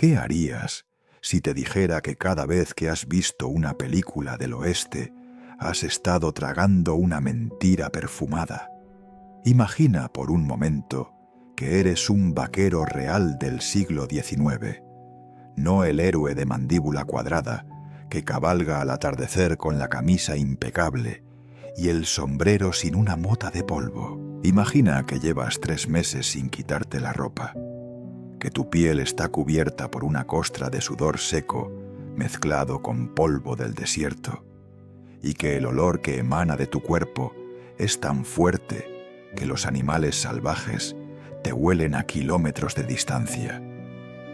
¿Qué harías si te dijera que cada vez que has visto una película del oeste, has estado tragando una mentira perfumada? Imagina por un momento que eres un vaquero real del siglo XIX, no el héroe de mandíbula cuadrada que cabalga al atardecer con la camisa impecable y el sombrero sin una mota de polvo. Imagina que llevas 3 meses sin quitarte la ropa, que tu piel está cubierta por una costra de sudor seco mezclado con polvo del desierto, y que el olor que emana de tu cuerpo es tan fuerte que los animales salvajes te huelen a kilómetros de distancia.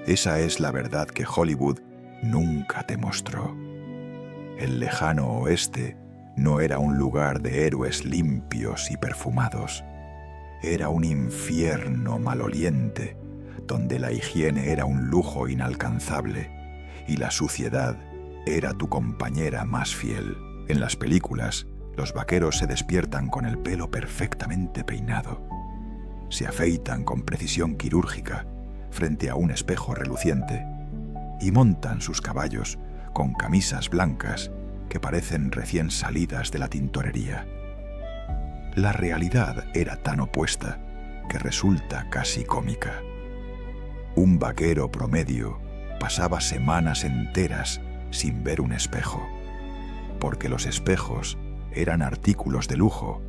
Esa es la verdad que Hollywood nunca te mostró. El lejano oeste no era un lugar de héroes limpios y perfumados. Era un infierno maloliente, donde la higiene era un lujo inalcanzable y la suciedad era tu compañera más fiel. En las películas, los vaqueros se despiertan con el pelo perfectamente peinado. Se afeitan con precisión quirúrgica frente a un espejo reluciente y montan sus caballos con camisas blancas que parecen recién salidas de la tintorería. La realidad era tan opuesta que resulta casi cómica. Un vaquero promedio pasaba semanas enteras sin ver un espejo, porque los espejos eran artículos de lujo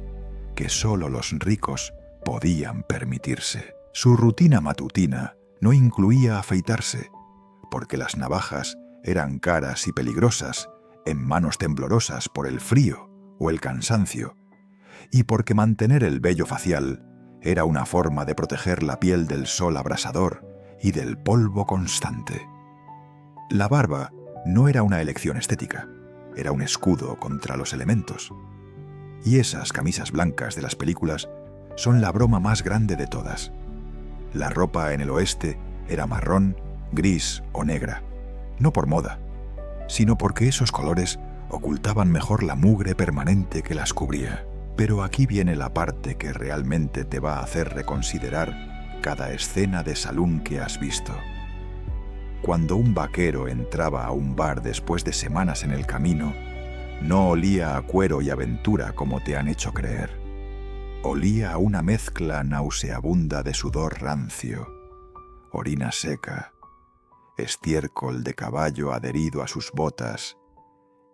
que solo los ricos podían permitirse. Su rutina matutina no incluía afeitarse, porque las navajas eran caras y peligrosas en manos temblorosas por el frío o el cansancio, y porque mantener el vello facial era una forma de proteger la piel del sol abrasador y del polvo constante. La barba no era una elección estética, era un escudo contra los elementos. Y esas camisas blancas de las películas son la broma más grande de todas. La ropa en el oeste era marrón, gris o negra, no por moda, sino porque esos colores ocultaban mejor la mugre permanente que las cubría. Pero aquí viene la parte que realmente te va a hacer reconsiderar cada escena de salón que has visto. Cuando un vaquero entraba a un bar después de semanas en el camino, no olía a cuero y aventura como te han hecho creer. Olía a una mezcla nauseabunda de sudor rancio, orina seca, estiércol de caballo adherido a sus botas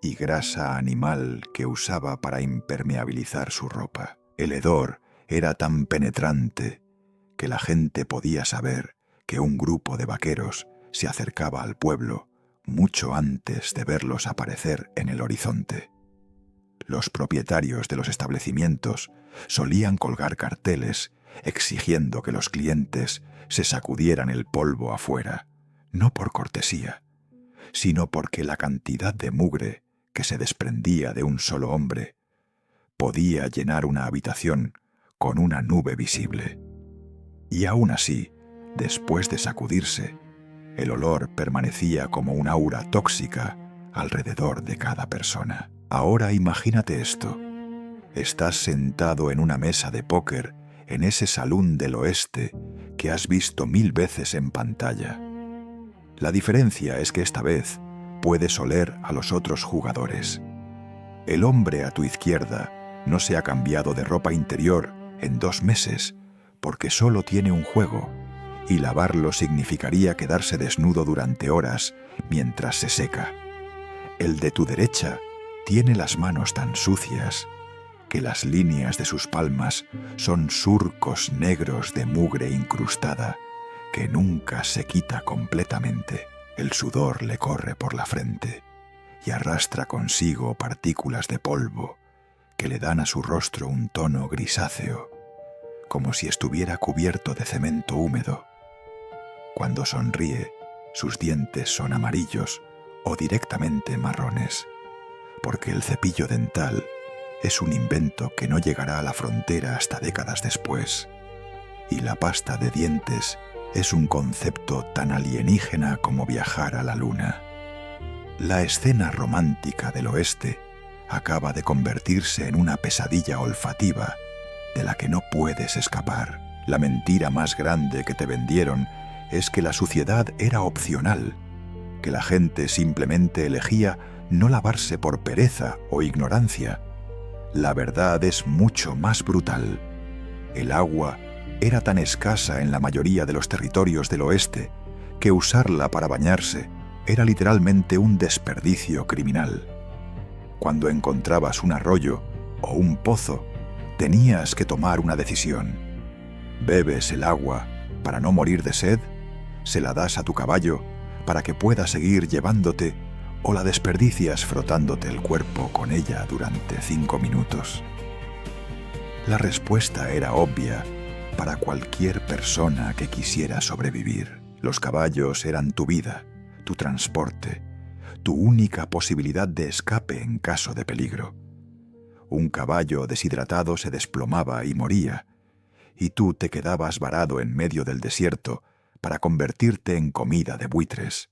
y grasa animal que usaba para impermeabilizar su ropa. El hedor era tan penetrante que la gente podía saber que un grupo de vaqueros se acercaba al pueblo mucho antes de verlos aparecer en el horizonte. Los propietarios de los establecimientos solían colgar carteles exigiendo que los clientes se sacudieran el polvo afuera, no por cortesía, sino porque la cantidad de mugre que se desprendía de un solo hombre podía llenar una habitación con una nube visible. Y aún así, después de sacudirse, el olor permanecía como un aura tóxica alrededor de cada persona. Ahora imagínate esto. Estás sentado en una mesa de póker en ese salón del oeste que has visto 1000 veces en pantalla. La diferencia es que esta vez puedes oler a los otros jugadores. El hombre a tu izquierda no se ha cambiado de ropa interior en 2 meses porque solo tiene un juego, y lavarlo significaría quedarse desnudo durante horas mientras se seca. El de tu derecha tiene las manos tan sucias que las líneas de sus palmas son surcos negros de mugre incrustada que nunca se quita completamente. El sudor le corre por la frente y arrastra consigo partículas de polvo que le dan a su rostro un tono grisáceo, como si estuviera cubierto de cemento húmedo. Cuando sonríe, sus dientes son amarillos o directamente marrones, porque el cepillo dental es un invento que no llegará a la frontera hasta décadas después, y la pasta de dientes es un concepto tan alienígena como viajar a la luna. La escena romántica del oeste acaba de convertirse en una pesadilla olfativa de la que no puedes escapar. La mentira más grande que te vendieron es que la suciedad era opcional, que la gente simplemente elegía no lavarse por pereza o ignorancia. La verdad es mucho más brutal. El agua era tan escasa en la mayoría de los territorios del oeste que usarla para bañarse era literalmente un desperdicio criminal. Cuando encontrabas un arroyo o un pozo, tenías que tomar una decisión. ¿Bebes el agua para no morir de sed? ¿Se la das a tu caballo para que pueda seguir llevándote o la desperdicias frotándote el cuerpo con ella durante 5 minutos? La respuesta era obvia para cualquier persona que quisiera sobrevivir. Los caballos eran tu vida, tu transporte, tu única posibilidad de escape en caso de peligro. Un caballo deshidratado se desplomaba y moría, y tú te quedabas varado en medio del desierto para convertirte en comida de buitres.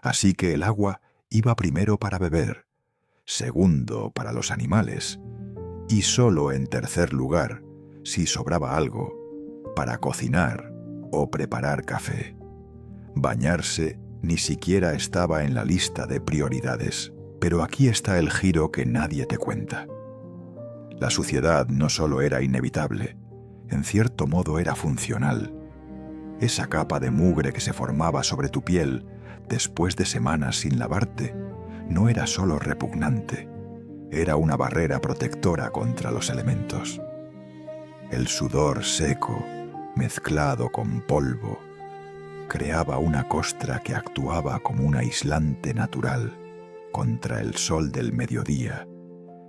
Así que el agua iba primero para beber, segundo para los animales, y solo en tercer lugar, si sobraba algo, para cocinar o preparar café. Bañarse ni siquiera estaba en la lista de prioridades, pero aquí está el giro que nadie te cuenta. La suciedad no solo era inevitable, en cierto modo era funcional. Esa capa de mugre que se formaba sobre tu piel después de semanas sin lavarte no era solo repugnante, era una barrera protectora contra los elementos. El sudor seco, mezclado con polvo, creaba una costra que actuaba como un aislante natural contra el sol del mediodía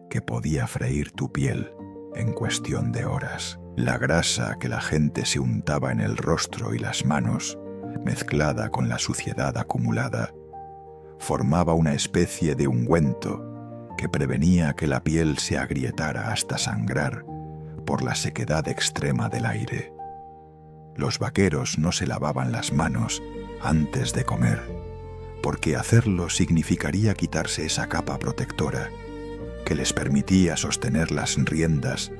que podía freír tu piel en cuestión de horas. La grasa que la gente se untaba en el rostro y las manos, mezclada con la suciedad acumulada, formaba una especie de ungüento que prevenía que la piel se agrietara hasta sangrar por la sequedad extrema del aire. Los vaqueros no se lavaban las manos antes de comer, porque hacerlo significaría quitarse esa capa protectora que les permitía sostener las riendas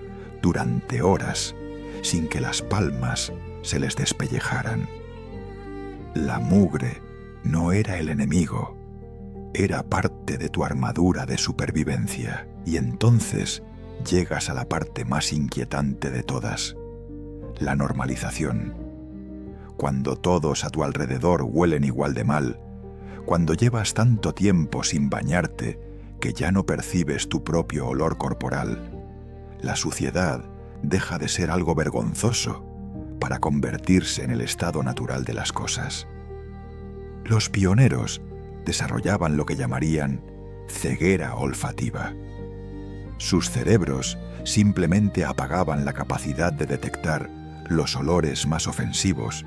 durante horas sin que las palmas se les despellejaran. La mugre no era el enemigo, era parte de tu armadura de supervivencia. Y entonces llegas a la parte más inquietante de todas, la normalización. Cuando todos a tu alrededor huelen igual de mal, cuando llevas tanto tiempo sin bañarte que ya no percibes tu propio olor corporal, la suciedad deja de ser algo vergonzoso para convertirse en el estado natural de las cosas. Los pioneros desarrollaban lo que llamarían ceguera olfativa. Sus cerebros simplemente apagaban la capacidad de detectar los olores más ofensivos,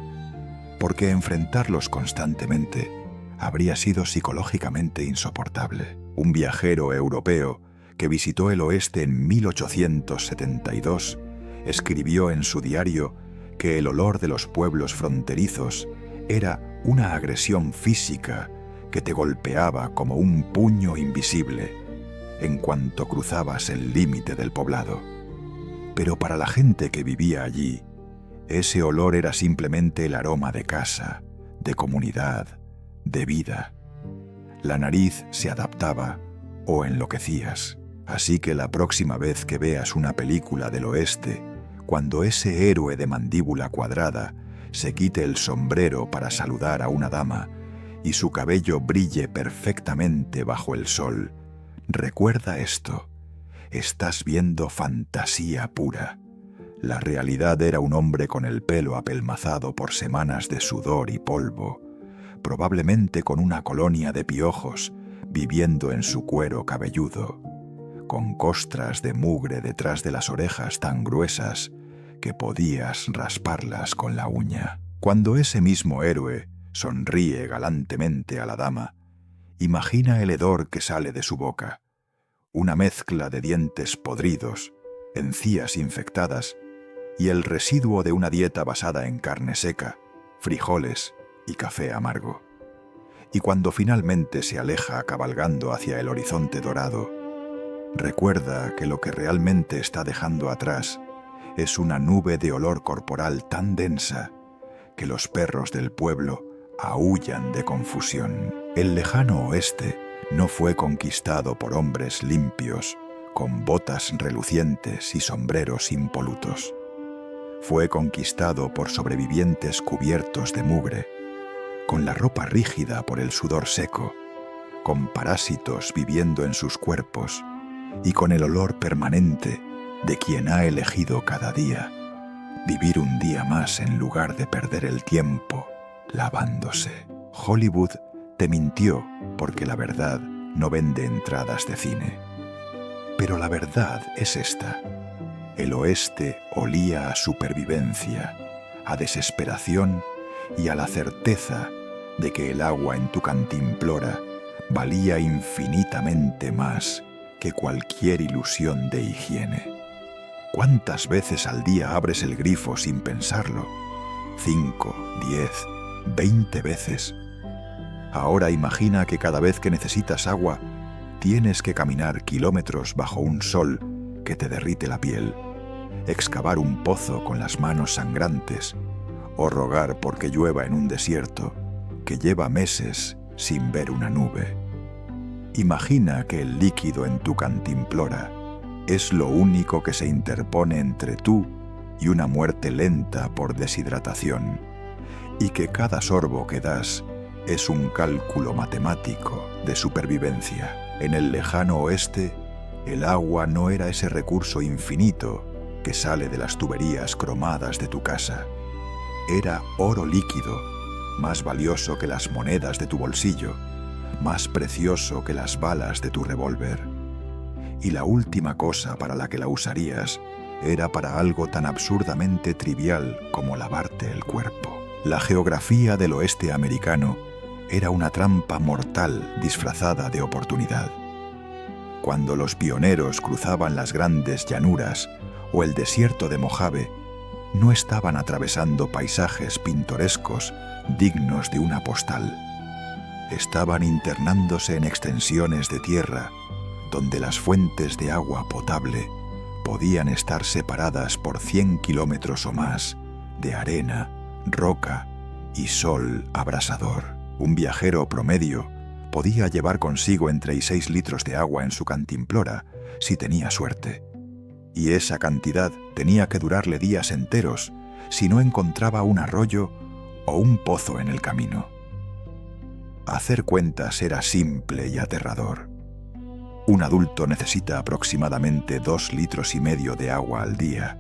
porque enfrentarlos constantemente habría sido psicológicamente insoportable. Un viajero europeo que visitó el oeste en 1872 escribió en su diario que el olor de los pueblos fronterizos era una agresión física que te golpeaba como un puño invisible en cuanto cruzabas el límite del poblado. Pero para la gente que vivía allí, ese olor era simplemente el aroma de casa, de comunidad, de vida. La nariz se adaptaba o enloquecías. Así que la próxima vez que veas una película del oeste, cuando ese héroe de mandíbula cuadrada se quite el sombrero para saludar a una dama y su cabello brille perfectamente bajo el sol, recuerda esto: estás viendo fantasía pura. La realidad era un hombre con el pelo apelmazado por semanas de sudor y polvo, probablemente con una colonia de piojos viviendo en su cuero cabelludo, con costras de mugre detrás de las orejas tan gruesas que podías rasparlas con la uña. Cuando ese mismo héroe sonríe galantemente a la dama, imagina el hedor que sale de su boca, una mezcla de dientes podridos, encías infectadas y el residuo de una dieta basada en carne seca, frijoles y café amargo. Y cuando finalmente se aleja cabalgando hacia el horizonte dorado, recuerda que lo que realmente está dejando atrás es una nube de olor corporal tan densa que los perros del pueblo aúllan de confusión. El lejano oeste no fue conquistado por hombres limpios, con botas relucientes y sombreros impolutos. Fue conquistado por sobrevivientes cubiertos de mugre, con la ropa rígida por el sudor seco, con parásitos viviendo en sus cuerpos y con el olor permanente de quien ha elegido cada día vivir un día más en lugar de perder el tiempo lavándose. Hollywood te mintió porque la verdad no vende entradas de cine. Pero la verdad es esta: el oeste olía a supervivencia, a desesperación y a la certeza de que el agua en tu cantimplora valía infinitamente más que cualquier ilusión de higiene. ¿Cuántas veces al día abres el grifo sin pensarlo? 5, 10, 20 veces. Ahora imagina que cada vez que necesitas agua, tienes que caminar kilómetros bajo un sol que te derrite la piel, excavar un pozo con las manos sangrantes o rogar porque llueva en un desierto que lleva meses sin ver una nube. Imagina que el líquido en tu cantimplora es lo único que se interpone entre tú y una muerte lenta por deshidratación, y que cada sorbo que das es un cálculo matemático de supervivencia. En el lejano oeste, el agua no era ese recurso infinito que sale de las tuberías cromadas de tu casa. Era oro líquido, más valioso que las monedas de tu bolsillo, más precioso que las balas de tu revólver. Y la última cosa para la que la usarías era para algo tan absurdamente trivial como lavarte el cuerpo. La geografía del oeste americano era una trampa mortal disfrazada de oportunidad. Cuando los pioneros cruzaban las grandes llanuras o el desierto de Mojave, no estaban atravesando paisajes pintorescos dignos de una postal. Estaban internándose en extensiones de tierra donde las fuentes de agua potable podían estar separadas por 100 kilómetros o más de arena, roca y sol abrasador. Un viajero promedio podía llevar consigo entre 6 litros de agua en su cantimplora si tenía suerte. Y esa cantidad tenía que durarle días enteros si no encontraba un arroyo o un pozo en el camino. Hacer cuentas era simple y aterrador. Un adulto necesita aproximadamente 2,5 litros de agua al día,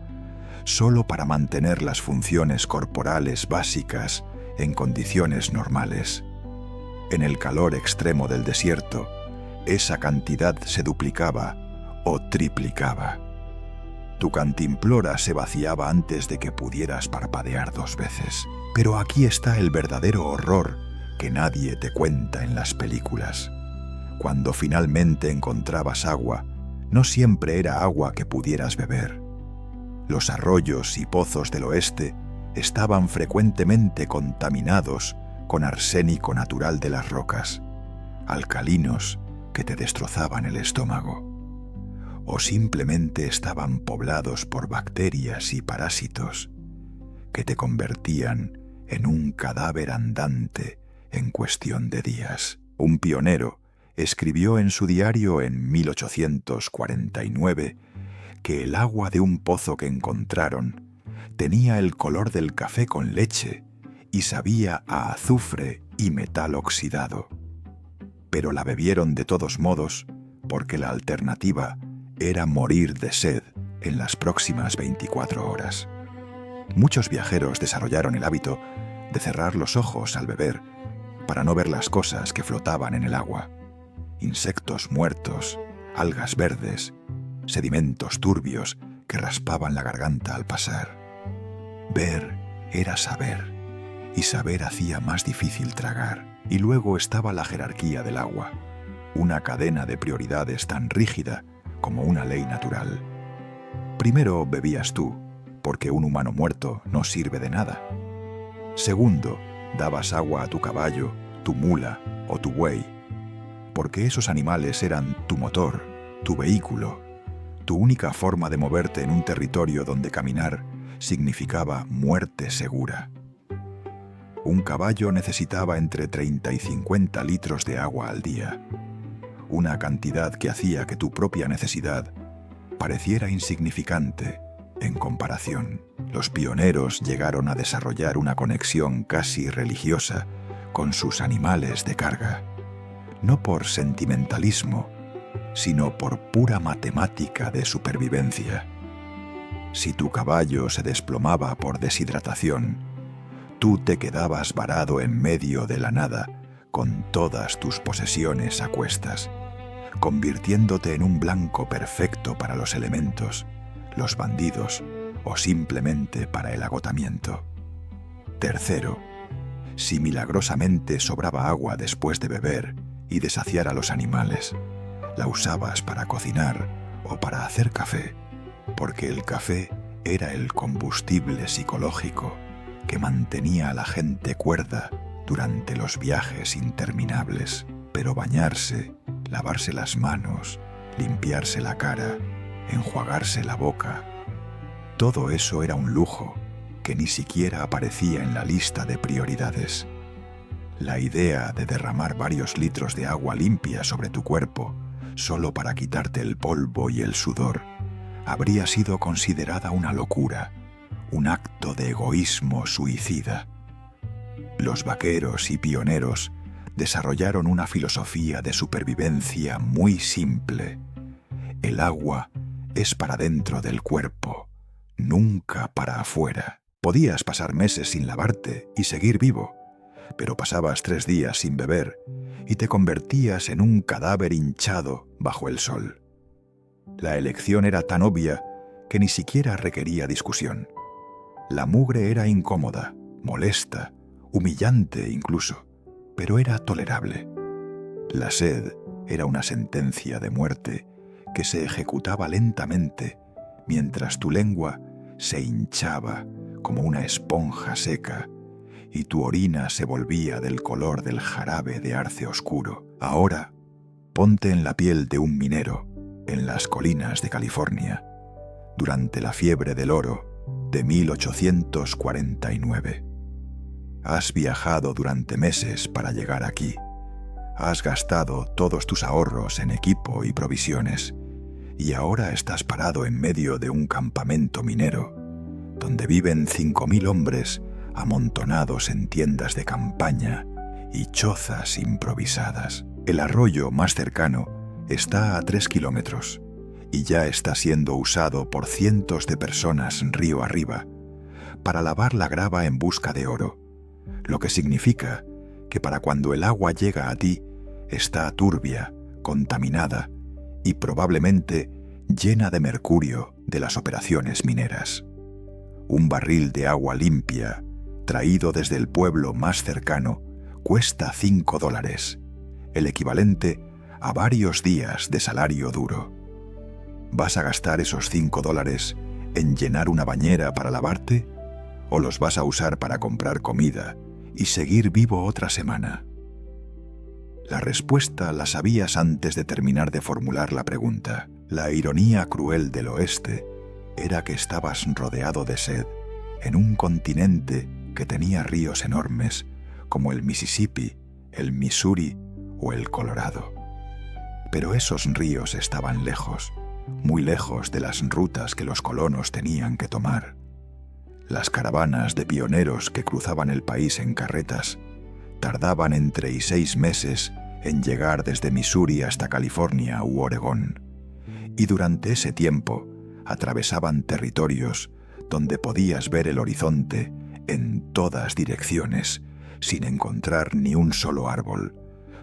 solo para mantener las funciones corporales básicas en condiciones normales. En el calor extremo del desierto, esa cantidad se duplicaba o triplicaba. Tu cantimplora se vaciaba antes de que pudieras parpadear 2 veces. Pero aquí está el verdadero horror que nadie te cuenta en las películas. Cuando finalmente encontrabas agua, no siempre era agua que pudieras beber. Los arroyos y pozos del oeste estaban frecuentemente contaminados con arsénico natural de las rocas, alcalinos que te destrozaban el estómago. O simplemente estaban poblados por bacterias y parásitos que te convertían en un cadáver andante en cuestión de días. Un pionero escribió en su diario en 1849 que el agua de un pozo que encontraron tenía el color del café con leche y sabía a azufre y metal oxidado. Pero la bebieron de todos modos porque la alternativa era morir de sed en las próximas 24 horas. Muchos viajeros desarrollaron el hábito de cerrar los ojos al beber para no ver las cosas que flotaban en el agua: insectos muertos, algas verdes, sedimentos turbios que raspaban la garganta al pasar. Ver era saber, y saber hacía más difícil tragar. Y luego estaba la jerarquía del agua, una cadena de prioridades tan rígida como una ley natural. Primero bebías tú, porque un humano muerto no sirve de nada. Segundo, dabas agua a tu caballo, tu mula o tu buey, porque esos animales eran tu motor, tu vehículo, tu única forma de moverte en un territorio donde caminar significaba muerte segura. Un caballo necesitaba entre 30 y 50 litros de agua al día, una cantidad que hacía que tu propia necesidad pareciera insignificante en comparación. Los pioneros llegaron a desarrollar una conexión casi religiosa con sus animales de carga, no por sentimentalismo, sino por pura matemática de supervivencia. Si tu caballo se desplomaba por deshidratación, tú te quedabas varado en medio de la nada con todas tus posesiones a cuestas, convirtiéndote en un blanco perfecto para los elementos, los bandidos o simplemente para el agotamiento. Tercero, si milagrosamente sobraba agua después de beber y de saciar a los animales, la usabas para cocinar o para hacer café, porque el café era el combustible psicológico que mantenía a la gente cuerda durante los viajes interminables. Pero bañarse, lavarse las manos, limpiarse la cara, enjuagarse la boca, todo eso era un lujo que ni siquiera aparecía en la lista de prioridades. La idea de derramar varios litros de agua limpia sobre tu cuerpo solo para quitarte el polvo y el sudor habría sido considerada una locura, un acto de egoísmo suicida. Los vaqueros y pioneros desarrollaron una filosofía de supervivencia muy simple. El agua es para dentro del cuerpo, nunca para afuera. Podías pasar meses sin lavarte y seguir vivo, pero pasabas 3 días sin beber y te convertías en un cadáver hinchado bajo el sol. La elección era tan obvia que ni siquiera requería discusión. La mugre era incómoda, molesta, humillante incluso, pero era tolerable. La sed era una sentencia de muerte que se ejecutaba lentamente mientras tu lengua se hinchaba como una esponja seca y tu orina se volvía del color del jarabe de arce oscuro. Ahora, ponte en la piel de un minero en las colinas de California durante la fiebre del oro de 1849. Has viajado durante meses para llegar aquí. Has gastado todos tus ahorros en equipo y provisiones, y ahora estás parado en medio de un campamento minero, donde viven 5.000 hombres amontonados en tiendas de campaña y chozas improvisadas. El arroyo más cercano está a 3 kilómetros y ya está siendo usado por cientos de personas río arriba para lavar la grava en busca de oro, lo que significa que para cuando el agua llega a ti está turbia, contaminada y probablemente llena de mercurio de las operaciones mineras. Un barril de agua limpia, traído desde el pueblo más cercano, cuesta $5, el equivalente a varios días de salario duro. ¿Vas a gastar esos $5 en llenar una bañera para lavarte? ¿O los vas a usar para comprar comida y seguir vivo otra semana? La respuesta la sabías antes de terminar de formular la pregunta. La ironía cruel del oeste era que estabas rodeado de sed en un continente que tenía ríos enormes como el Mississippi, el Missouri o el Colorado. Pero esos ríos estaban lejos, muy lejos de las rutas que los colonos tenían que tomar. Las caravanas de pioneros que cruzaban el país en carretas tardaban entre 6 meses en llegar desde Missouri hasta California u Oregón, y durante ese tiempo atravesaban territorios donde podías ver el horizonte en todas direcciones sin encontrar ni un solo árbol,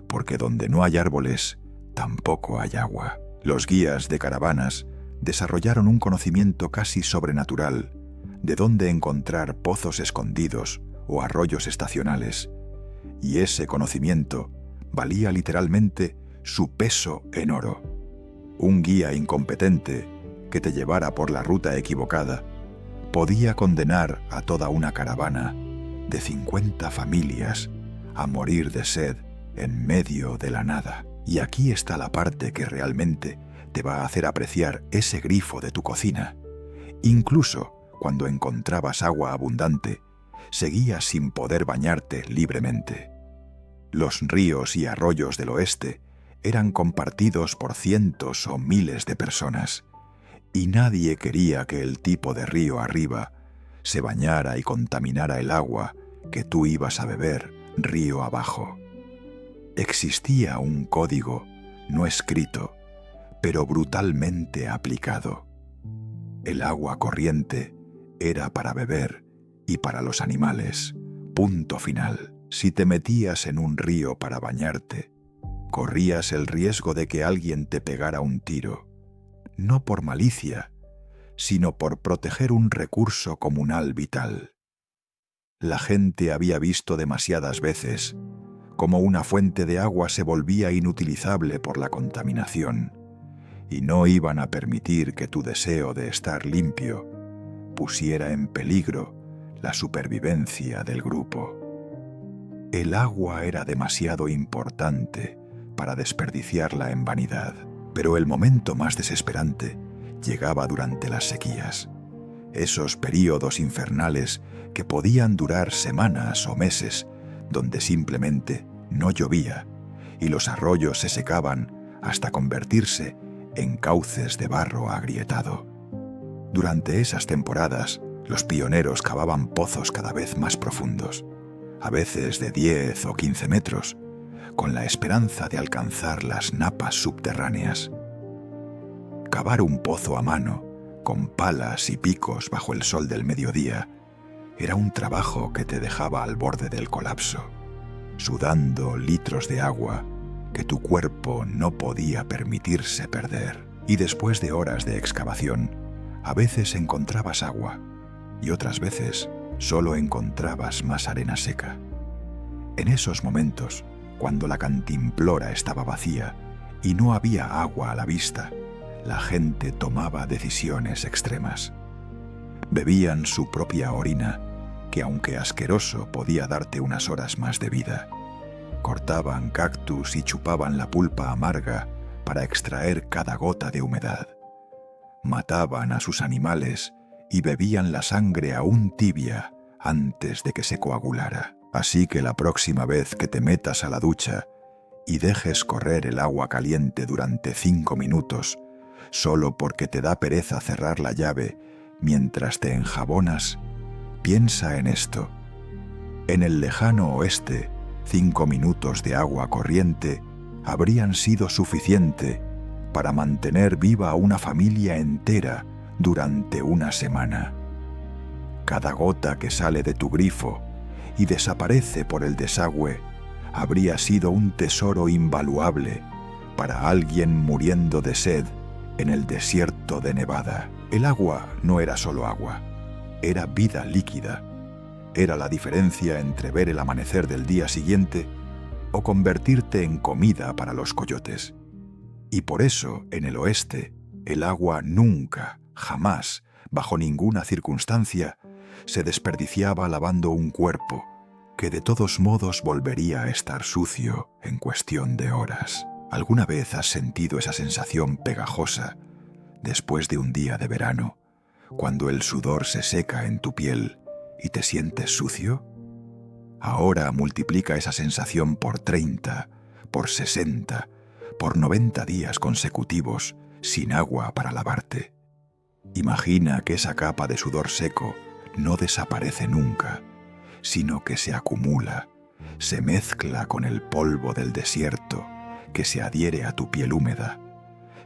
porque donde no hay árboles, tampoco hay agua. Los guías de caravanas desarrollaron un conocimiento casi sobrenatural de dónde encontrar pozos escondidos o arroyos estacionales, y ese conocimiento valía literalmente su peso en oro. Un guía incompetente que te llevara por la ruta equivocada podía condenar a toda una caravana de 50 familias a morir de sed en medio de la nada. Y aquí está la parte que realmente te va a hacer apreciar ese grifo de tu cocina. Incluso cuando encontrabas agua abundante, seguías sin poder bañarte libremente. Los ríos y arroyos del oeste eran compartidos por cientos o miles de personas, y nadie quería que el tipo de río arriba se bañara y contaminara el agua que tú ibas a beber río abajo. Existía un código no escrito, pero brutalmente aplicado. El agua corriente era para beber y para los animales. Punto final. Si te metías en un río para bañarte, corrías el riesgo de que alguien te pegara un tiro, no por malicia, sino por proteger un recurso comunal vital. La gente había visto demasiadas veces cómo una fuente de agua se volvía inutilizable por la contaminación, y no iban a permitir que tu deseo de estar limpio pusiera en peligro la supervivencia del grupo. El agua era demasiado importante para desperdiciarla en vanidad, pero el momento más desesperante llegaba durante las sequías, esos períodos infernales que podían durar semanas o meses, donde simplemente no llovía y los arroyos se secaban hasta convertirse en cauces de barro agrietado. Durante esas temporadas, los pioneros cavaban pozos cada vez más profundos, a veces de 10 o 15 metros, con la esperanza de alcanzar las napas subterráneas. Cavar un pozo a mano, con palas y picos bajo el sol del mediodía, era un trabajo que te dejaba al borde del colapso, sudando litros de agua que tu cuerpo no podía permitirse perder. Y después de horas de excavación, a veces encontrabas agua y otras veces solo encontrabas más arena seca. En esos momentos, cuando la cantimplora estaba vacía y no había agua a la vista, la gente tomaba decisiones extremas. Bebían su propia orina, que aunque asqueroso podía darte unas horas más de vida. Cortaban cactus y chupaban la pulpa amarga para extraer cada gota de humedad. Mataban a sus animales y bebían la sangre aún tibia antes de que se coagulara. Así que la próxima vez que te metas a la ducha y dejes correr el agua caliente durante 5 minutos, solo porque te da pereza cerrar la llave mientras te enjabonas, piensa en esto. En el lejano oeste, 5 minutos de agua corriente habrían sido suficiente para mantener viva a una familia entera durante una semana. Cada gota que sale de tu grifo y desaparece por el desagüe habría sido un tesoro invaluable para alguien muriendo de sed en el desierto de Nevada. El agua no era solo agua, era vida líquida. Era la diferencia entre ver el amanecer del día siguiente o convertirte en comida para los coyotes. Y por eso, en el oeste, el agua nunca, jamás, bajo ninguna circunstancia, se desperdiciaba lavando un cuerpo que de todos modos volvería a estar sucio en cuestión de horas. ¿Alguna vez has sentido esa sensación pegajosa después de un día de verano, cuando el sudor se seca en tu piel y te sientes sucio? Ahora multiplica esa sensación por 30, por 60, por 90 días consecutivos sin agua para lavarte. Imagina que esa capa de sudor seco no desaparece nunca, sino que se acumula, se mezcla con el polvo del desierto que se adhiere a tu piel húmeda,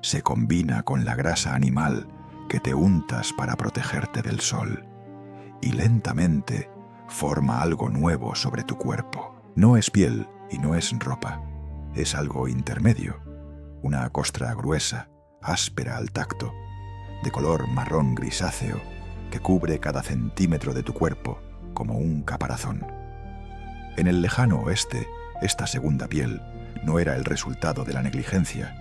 se combina con la grasa animal que te untas para protegerte del sol, y lentamente forma algo nuevo sobre tu cuerpo. No es piel y no es ropa, es algo intermedio, una costra gruesa, áspera al tacto, de color marrón grisáceo, que cubre cada centímetro de tu cuerpo como un caparazón. En el lejano oeste, esta segunda piel no era el resultado de la negligencia,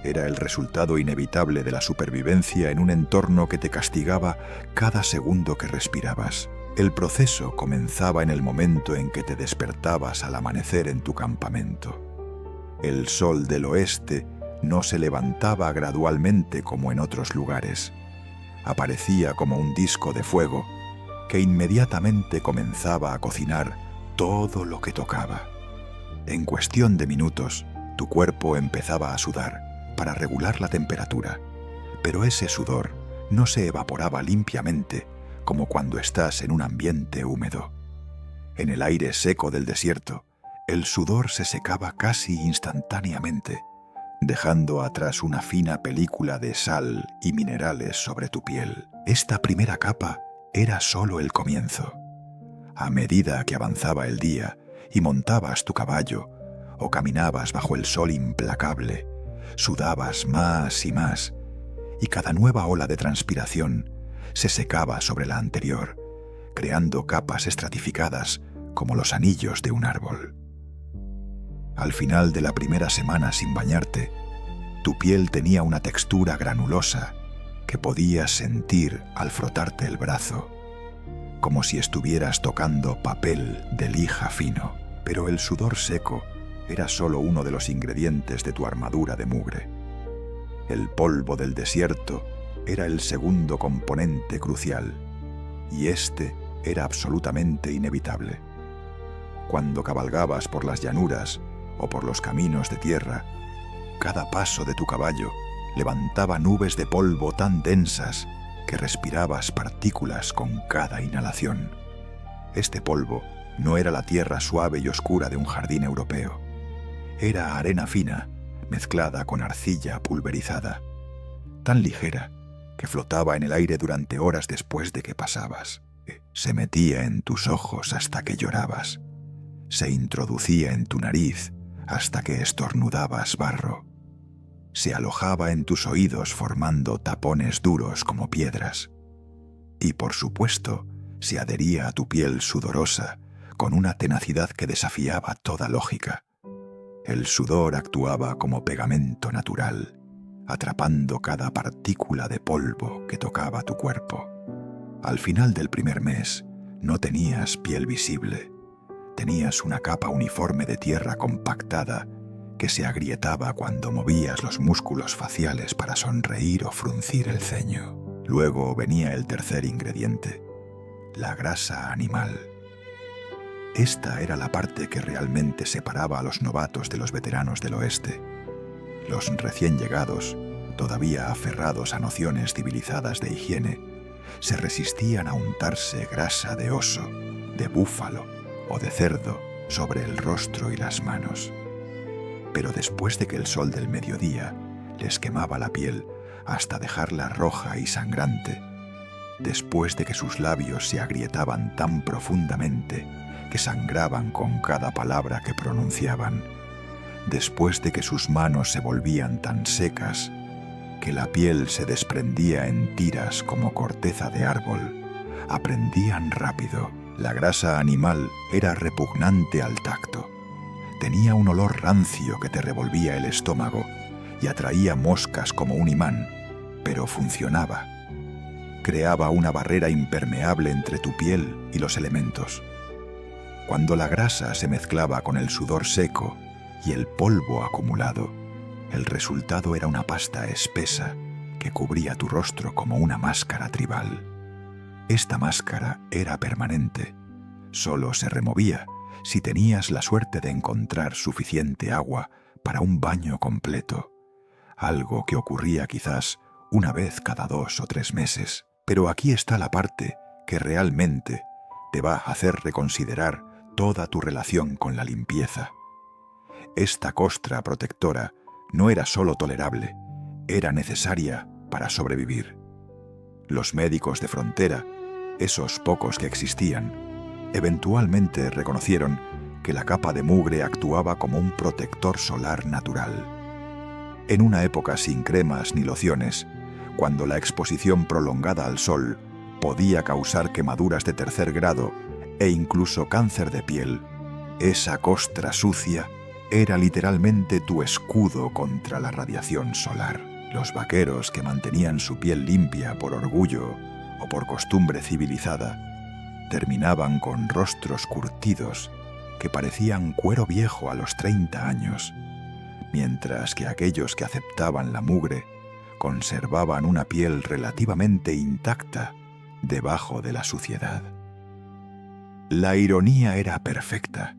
era el resultado inevitable de la supervivencia en un entorno que te castigaba cada segundo que respirabas. El proceso comenzaba en el momento en que te despertabas al amanecer en tu campamento. El sol del oeste no se levantaba gradualmente como en otros lugares. Aparecía como un disco de fuego que inmediatamente comenzaba a cocinar todo lo que tocaba. En cuestión de minutos, tu cuerpo empezaba a sudar para regular la temperatura, pero ese sudor no se evaporaba limpiamente como cuando estás en un ambiente húmedo. En el aire seco del desierto, el sudor se secaba casi instantáneamente, dejando atrás una fina película de sal y minerales sobre tu piel. Esta primera capa era solo el comienzo. A medida que avanzaba el día y montabas tu caballo o caminabas bajo el sol implacable, sudabas más y más, y cada nueva ola de transpiración se secaba sobre la anterior, creando capas estratificadas como los anillos de un árbol. Al final de la primera semana sin bañarte, tu piel tenía una textura granulosa que podías sentir al frotarte el brazo, como si estuvieras tocando papel de lija fino, pero el sudor seco era solo uno de los ingredientes de tu armadura de mugre. El polvo del desierto era el segundo componente crucial, y este era absolutamente inevitable. Cuando cabalgabas por las llanuras o por los caminos de tierra, cada paso de tu caballo levantaba nubes de polvo tan densas que respirabas partículas con cada inhalación. Este polvo no era la tierra suave y oscura de un jardín europeo. Era arena fina, mezclada con arcilla pulverizada, tan ligera que flotaba en el aire durante horas después de que pasabas. Se metía en tus ojos hasta que llorabas. Se introducía en tu nariz hasta que estornudabas barro. Se alojaba en tus oídos formando tapones duros como piedras. Y por supuesto, se adhería a tu piel sudorosa con una tenacidad que desafiaba toda lógica. El sudor actuaba como pegamento natural, atrapando cada partícula de polvo que tocaba tu cuerpo. Al final del primer mes, no tenías piel visible. Tenías una capa uniforme de tierra compactada que se agrietaba cuando movías los músculos faciales para sonreír o fruncir el ceño. Luego venía el tercer ingrediente, la grasa animal. Esta era la parte que realmente separaba a los novatos de los veteranos del oeste. Los recién llegados, todavía aferrados a nociones civilizadas de higiene, se resistían a untarse grasa de oso, de búfalo o de cerdo sobre el rostro y las manos. Pero después de que el sol del mediodía les quemaba la piel hasta dejarla roja y sangrante, después de que sus labios se agrietaban tan profundamente que sangraban con cada palabra que pronunciaban, después de que sus manos se volvían tan secas que la piel se desprendía en tiras como corteza de árbol, aprendían rápido. La grasa animal era repugnante al tacto. Tenía un olor rancio que te revolvía el estómago y atraía moscas como un imán, pero funcionaba. Creaba una barrera impermeable entre tu piel y los elementos. Cuando la grasa se mezclaba con el sudor seco y el polvo acumulado, el resultado era una pasta espesa que cubría tu rostro como una máscara tribal. Esta máscara era permanente. Solo se removía si tenías la suerte de encontrar suficiente agua para un baño completo, algo que ocurría quizás una vez cada 2 o 3 meses. Pero aquí está la parte que realmente te va a hacer reconsiderar toda tu relación con la limpieza. Esta costra protectora no era solo tolerable, era necesaria para sobrevivir. Los médicos de frontera, esos pocos que existían, eventualmente reconocieron que la capa de mugre actuaba como un protector solar natural. En una época sin cremas ni lociones, cuando la exposición prolongada al sol podía causar quemaduras de tercer grado e incluso cáncer de piel, esa costra sucia era literalmente tu escudo contra la radiación solar. Los vaqueros que mantenían su piel limpia por orgullo o por costumbre civilizada terminaban con rostros curtidos que parecían cuero viejo a los 30 años, mientras que aquellos que aceptaban la mugre conservaban una piel relativamente intacta debajo de la suciedad. La ironía era perfecta.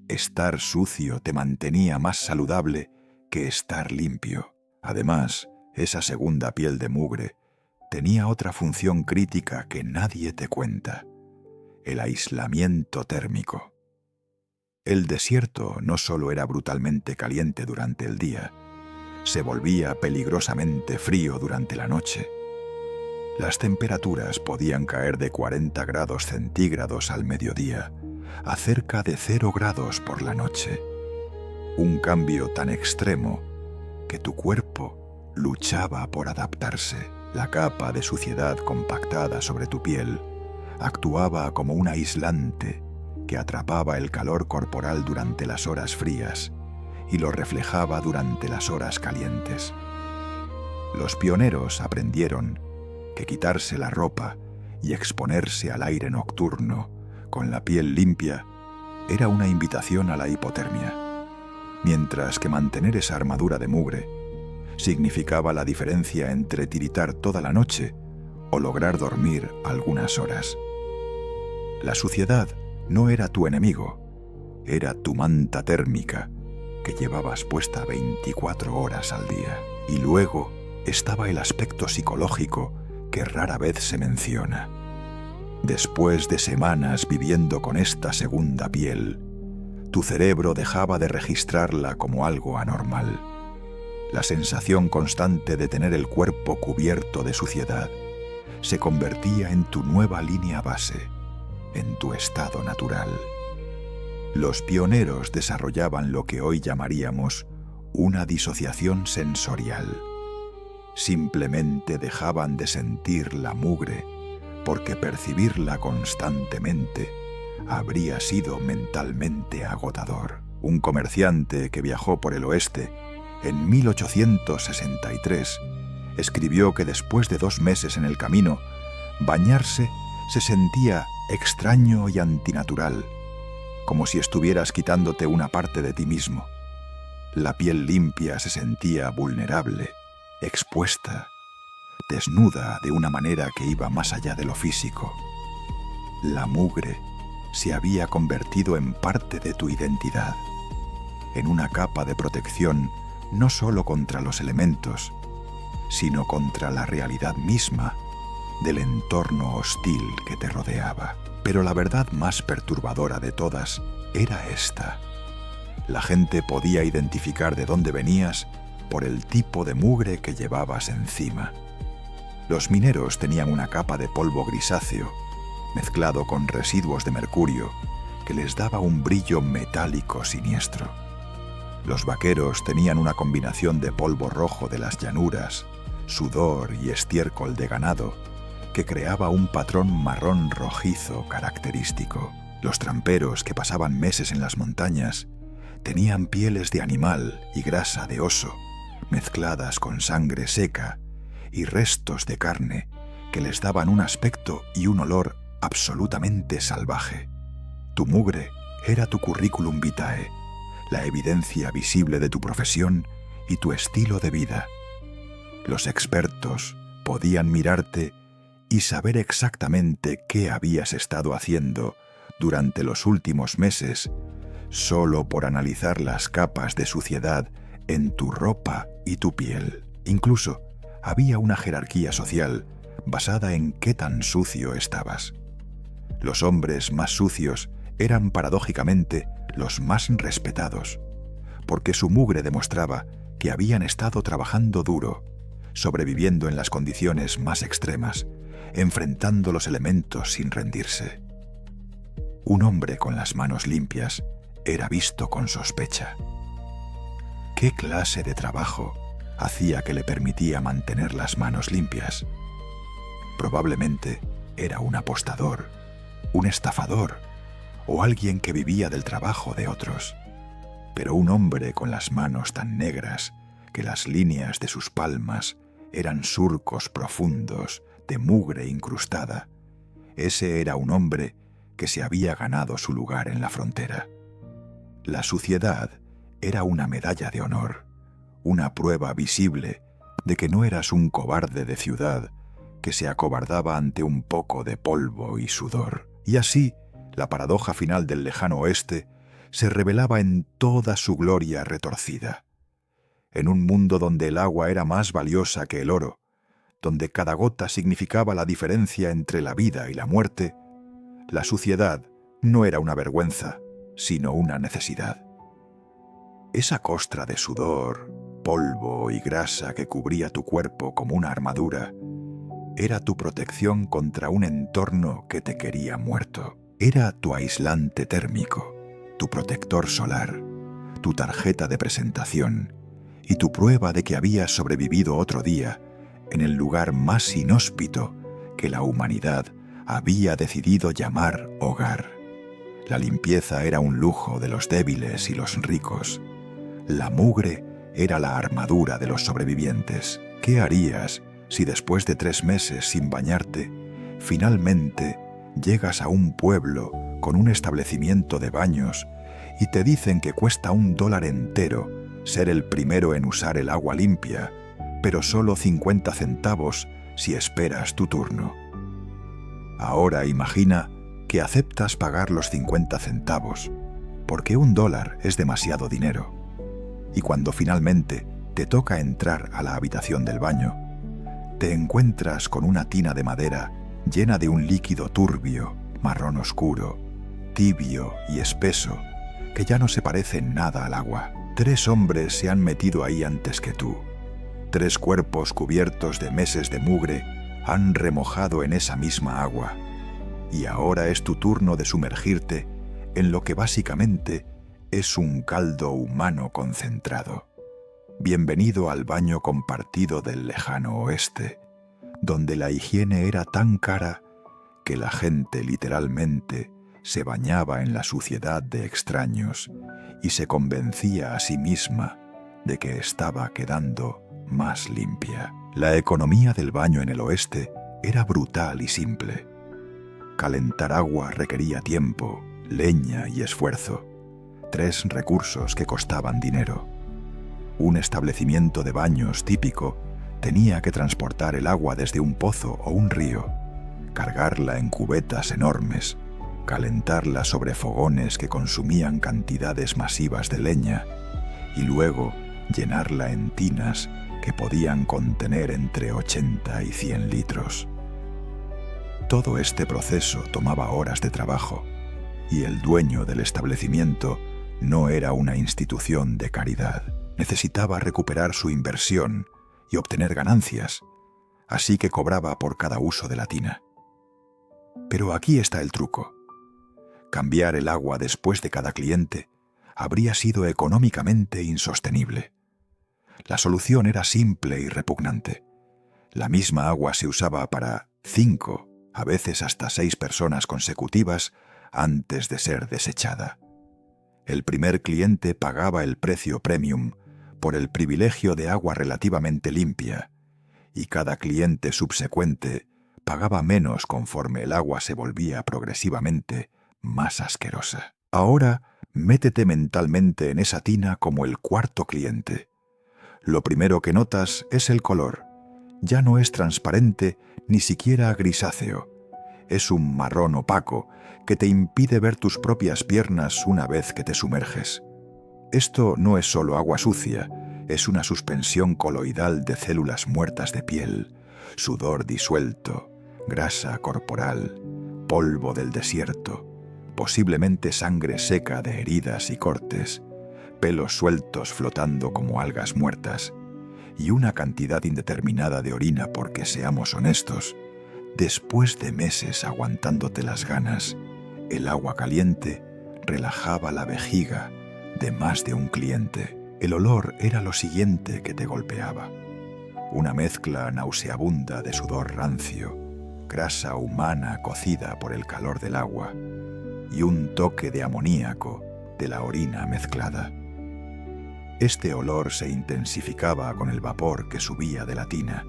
Estar sucio te mantenía más saludable que estar limpio. Además, esa segunda piel de mugre tenía otra función crítica que nadie te cuenta: el aislamiento térmico. El desierto no solo era brutalmente caliente durante el día, se volvía peligrosamente frío durante la noche. Las temperaturas podían caer de 40 grados centígrados al mediodía a cerca de 0 grados por la noche. Un cambio tan extremo que tu cuerpo luchaba por adaptarse. La capa de suciedad compactada sobre tu piel actuaba como un aislante que atrapaba el calor corporal durante las horas frías y lo reflejaba durante las horas calientes. Los pioneros aprendieron que quitarse la ropa y exponerse al aire nocturno con la piel limpia era una invitación a la hipotermia, mientras que mantener esa armadura de mugre significaba la diferencia entre tiritar toda la noche o lograr dormir algunas horas. La suciedad no era tu enemigo, era tu manta térmica que llevabas puesta 24 horas al día. Y luego estaba el aspecto psicológico que rara vez se menciona. Después de semanas viviendo con esta segunda piel, tu cerebro dejaba de registrarla como algo anormal. La sensación constante de tener el cuerpo cubierto de suciedad se convertía en tu nueva línea base, en tu estado natural. Los pioneros desarrollaban lo que hoy llamaríamos una disociación sensorial. Simplemente dejaban de sentir la mugre porque percibirla constantemente habría sido mentalmente agotador. Un comerciante que viajó por el oeste en 1863 escribió que después de 2 meses en el camino, bañarse se sentía extraño y antinatural, como si estuvieras quitándote una parte de ti mismo. La piel limpia se sentía vulnerable, expuesta, desnuda de una manera que iba más allá de lo físico. La mugre se había convertido en parte de tu identidad, en una capa de protección no solo contra los elementos, sino contra la realidad misma del entorno hostil que te rodeaba. Pero la verdad más perturbadora de todas era esta: la gente podía identificar de dónde venías por el tipo de mugre que llevabas encima. Los mineros tenían una capa de polvo grisáceo, mezclado con residuos de mercurio, que les daba un brillo metálico siniestro. Los vaqueros tenían una combinación de polvo rojo de las llanuras, sudor y estiércol de ganado, que creaba un patrón marrón rojizo característico. Los tramperos, que pasaban meses en las montañas, tenían pieles de animal y grasa de oso, mezcladas con sangre seca y restos de carne que les daban un aspecto y un olor absolutamente salvaje. Tu mugre era tu currículum vitae, la evidencia visible de tu profesión y tu estilo de vida. Los expertos podían mirarte y saber exactamente qué habías estado haciendo durante los últimos meses solo por analizar las capas de suciedad en tu ropa y tu piel. Incluso había una jerarquía social basada en qué tan sucio estabas. Los hombres más sucios eran paradójicamente los más respetados, porque su mugre demostraba que habían estado trabajando duro, sobreviviendo en las condiciones más extremas, enfrentando los elementos sin rendirse. Un hombre con las manos limpias era visto con sospecha. ¿Qué clase de trabajo hacía que le permitía mantener las manos limpias? Probablemente era un apostador, un estafador o alguien que vivía del trabajo de otros. Pero un hombre con las manos tan negras que las líneas de sus palmas eran surcos profundos de mugre incrustada, ese era un hombre que se había ganado su lugar en la frontera. La suciedad era una medalla de honor, una prueba visible de que no eras un cobarde de ciudad que se acobardaba ante un poco de polvo y sudor. Y así, La paradoja final del lejano oeste se revelaba en toda su gloria retorcida. En un mundo donde el agua era más valiosa que el oro, donde cada gota significaba la diferencia entre la vida y la muerte, la suciedad no era una vergüenza, sino una necesidad. Esa costra de sudor, polvo y grasa que cubría tu cuerpo como una armadura, era tu protección contra un entorno que te quería muerto. Era tu aislante térmico, tu protector solar, tu tarjeta de presentación y tu prueba de que habías sobrevivido otro día en el lugar más inhóspito que la humanidad había decidido llamar hogar. La limpieza era un lujo de los débiles y los ricos. La mugre era la armadura de los sobrevivientes. ¿Qué harías si después de 3 meses sin bañarte, finalmente llegas a un pueblo con un establecimiento de baños y te dicen que cuesta $1 entero ser el primero en usar el agua limpia, pero solo 50 centavos si esperas tu turno? Ahora imagina que aceptas pagar los 50 centavos, porque $1 es demasiado dinero. Y cuando finalmente te toca entrar a la habitación del baño, te encuentras con una tina de madera llena de un líquido turbio, marrón oscuro, tibio y espeso, que ya no se parece en nada al agua. 3 hombres se han metido ahí antes que tú. 3 cuerpos cubiertos de meses de mugre han remojado en esa misma agua. Y ahora es tu turno de sumergirte en lo que básicamente es un caldo humano concentrado. Bienvenido al baño compartido del lejano oeste, donde la higiene era tan cara que la gente literalmente se bañaba en la suciedad de extraños y se convencía a sí misma de que estaba quedando más limpia. La economía del baño en el oeste era brutal y simple. Calentar agua requería tiempo, leña y esfuerzo, 3 recursos que costaban dinero. Un establecimiento de baños típico tenía que transportar el agua desde un pozo o un río, cargarla en cubetas enormes, calentarla sobre fogones que consumían cantidades masivas de leña y luego llenarla en tinas que podían contener entre 80 y 100 litros. Todo este proceso tomaba horas de trabajo y el dueño del establecimiento no era una institución de caridad. Necesitaba recuperar su inversión y obtener ganancias, así que cobraba por cada uso de la tina. Pero aquí está el truco. Cambiar el agua después de cada cliente habría sido económicamente insostenible. La solución era simple y repugnante. La misma agua se usaba para 5, a veces hasta 6 personas consecutivas antes de ser desechada. El primer cliente pagaba el precio premium por el privilegio de agua relativamente limpia, y cada cliente subsecuente pagaba menos conforme el agua se volvía progresivamente más asquerosa. Ahora, métete mentalmente en esa tina como el 4.º cliente. Lo primero que notas es el color. Ya no es transparente ni siquiera grisáceo. Es un marrón opaco que te impide ver tus propias piernas una vez que te sumerges. Esto no es solo agua sucia, es una suspensión coloidal de células muertas de piel, sudor disuelto, grasa corporal, polvo del desierto, posiblemente sangre seca de heridas y cortes, pelos sueltos flotando como algas muertas, y una cantidad indeterminada de orina porque, seamos honestos, después de meses aguantándote las ganas, el agua caliente relajaba la vejiga de más de un cliente. El olor era lo siguiente que te golpeaba. Una mezcla nauseabunda de sudor rancio, grasa humana cocida por el calor del agua y un toque de amoníaco de la orina mezclada. Este olor se intensificaba con el vapor que subía de la tina,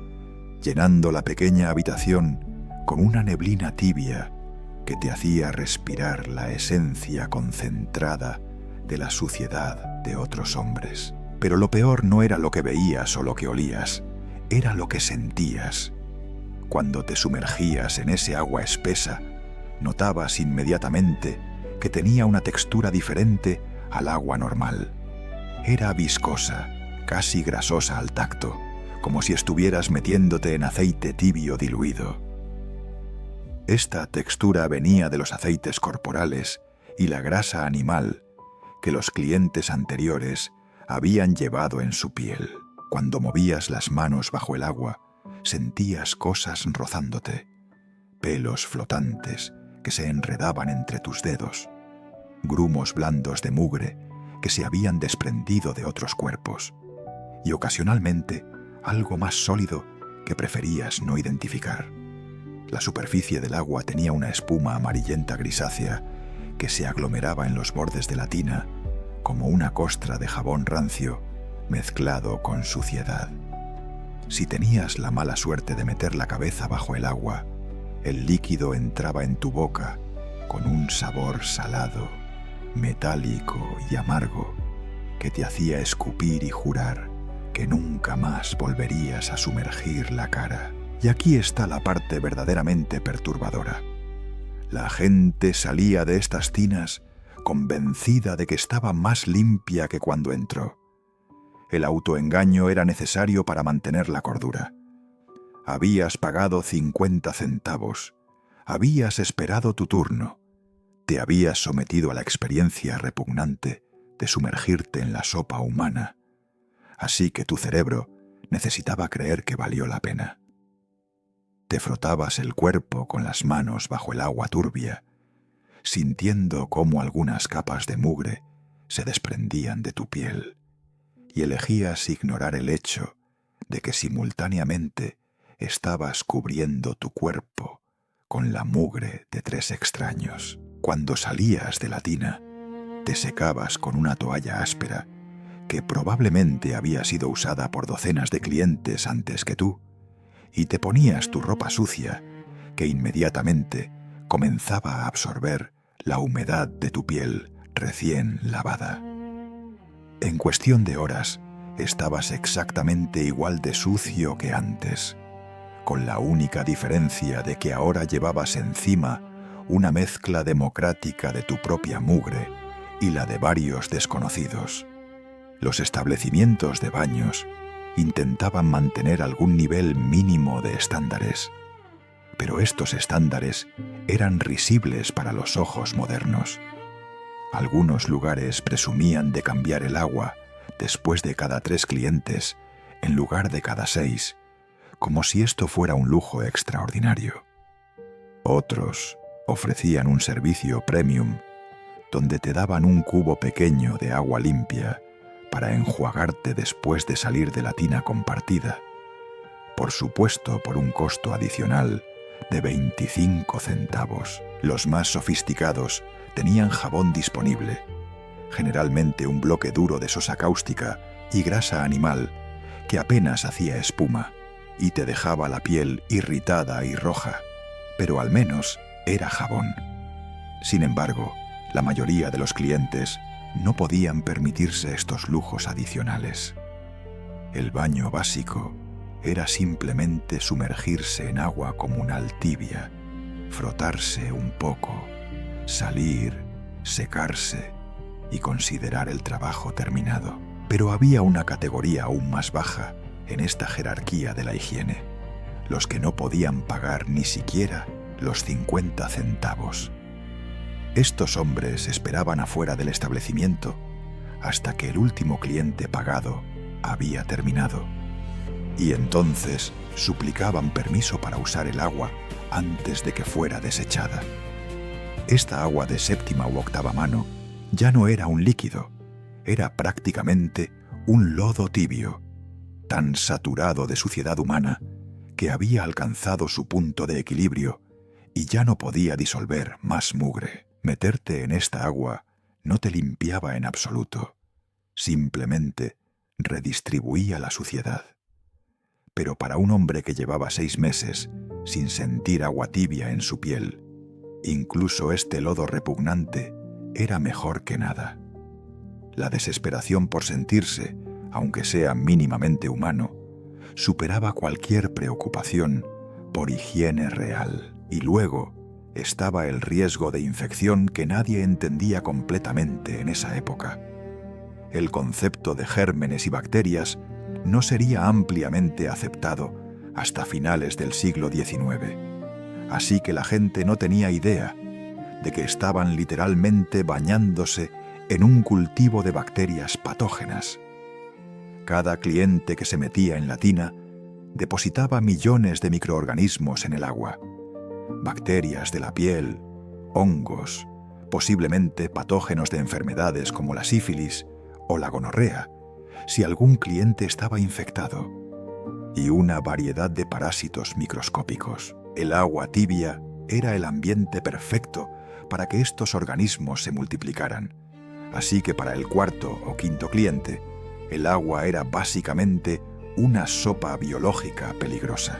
llenando la pequeña habitación con una neblina tibia que te hacía respirar la esencia concentrada de la suciedad de otros hombres. Pero lo peor no era lo que veías o lo que olías, era lo que sentías. Cuando te sumergías en ese agua espesa, Notabas inmediatamente que tenía una textura diferente al agua normal. Era viscosa, casi grasosa al tacto, como si estuvieras metiéndote en aceite tibio diluido. Esta textura venía de los aceites corporales y la grasa animal que los clientes anteriores habían llevado en su piel. Cuando movías las manos bajo el agua, sentías cosas rozándote, pelos flotantes que se enredaban entre tus dedos, grumos blandos de mugre que se habían desprendido de otros cuerpos, y ocasionalmente algo más sólido que preferías no identificar. La superficie del agua tenía una espuma amarillenta grisácea que se aglomeraba en los bordes de la tina como una costra de jabón rancio mezclado con suciedad. Si tenías la mala suerte de meter la cabeza bajo el agua, el líquido entraba en tu boca con un sabor salado, metálico y amargo que te hacía escupir y jurar que nunca más volverías a sumergir la cara. Y aquí está la parte verdaderamente perturbadora. La gente salía de estas tinas convencida de que estaba más limpia que cuando entró. El autoengaño era necesario para mantener la cordura. Habías pagado 50 centavos, habías esperado tu turno, te habías sometido a la experiencia repugnante de sumergirte en la sopa humana, así que tu cerebro necesitaba creer que valió la pena. Te frotabas el cuerpo con las manos bajo el agua turbia, sintiendo cómo algunas capas de mugre se desprendían de tu piel, y elegías ignorar el hecho de que simultáneamente estabas cubriendo tu cuerpo con la mugre de 3 extraños. Cuando salías de la tina, te secabas con una toalla áspera que probablemente había sido usada por docenas de clientes antes que tú, y te ponías tu ropa sucia, que inmediatamente comenzaba a absorber la humedad de tu piel recién lavada. En cuestión de horas, estabas exactamente igual de sucio que antes, con la única diferencia de que ahora llevabas encima una mezcla democrática de tu propia mugre y la de varios desconocidos. Los establecimientos de baños intentaban mantener algún nivel mínimo de estándares, pero estos estándares eran risibles para los ojos modernos. Algunos lugares presumían de cambiar el agua después de cada 3 clientes en lugar de cada 6, como si esto fuera un lujo extraordinario. Otros ofrecían un servicio premium donde te daban un cubo pequeño de agua limpia para enjuagarte después de salir de la tina compartida, por supuesto por un costo adicional de 25 centavos. Los más sofisticados tenían jabón disponible, generalmente un bloque duro de sosa cáustica y grasa animal que apenas hacía espuma y te dejaba la piel irritada y roja, pero al menos era jabón. Sin embargo, la mayoría de los clientes no podían permitirse estos lujos adicionales. El baño básico era simplemente sumergirse en agua comunal tibia, frotarse un poco, salir, secarse y considerar el trabajo terminado. Pero había una categoría aún más baja en esta jerarquía de la higiene, los que no podían pagar ni siquiera los 50 centavos. Estos hombres esperaban afuera del establecimiento hasta que el último cliente pagado había terminado, y entonces suplicaban permiso para usar el agua antes de que fuera desechada. Esta agua de 7ª u 8ª mano ya no era un líquido, era prácticamente un lodo tibio, tan saturado de suciedad humana que había alcanzado su punto de equilibrio y ya no podía disolver más mugre. Meterte en esta agua no te limpiaba en absoluto, simplemente redistribuía la suciedad. Pero para un hombre que llevaba 6 meses sin sentir agua tibia en su piel, incluso este lodo repugnante era mejor que nada. La desesperación por sentirse, aunque sea mínimamente humano, superaba cualquier preocupación por higiene real. Y luego, estaba el riesgo de infección que nadie entendía completamente en esa época. El concepto de gérmenes y bacterias no sería ampliamente aceptado hasta finales del siglo XIX, así que la gente no tenía idea de que estaban literalmente bañándose en un cultivo de bacterias patógenas. Cada cliente que se metía en la tina depositaba millones de microorganismos en el agua, bacterias de la piel, hongos, posiblemente patógenos de enfermedades como la sífilis o la gonorrea, si algún cliente estaba infectado, y una variedad de parásitos microscópicos. El agua tibia era el ambiente perfecto para que estos organismos se multiplicaran, así que para el cuarto o quinto cliente, el agua era básicamente una sopa biológica peligrosa.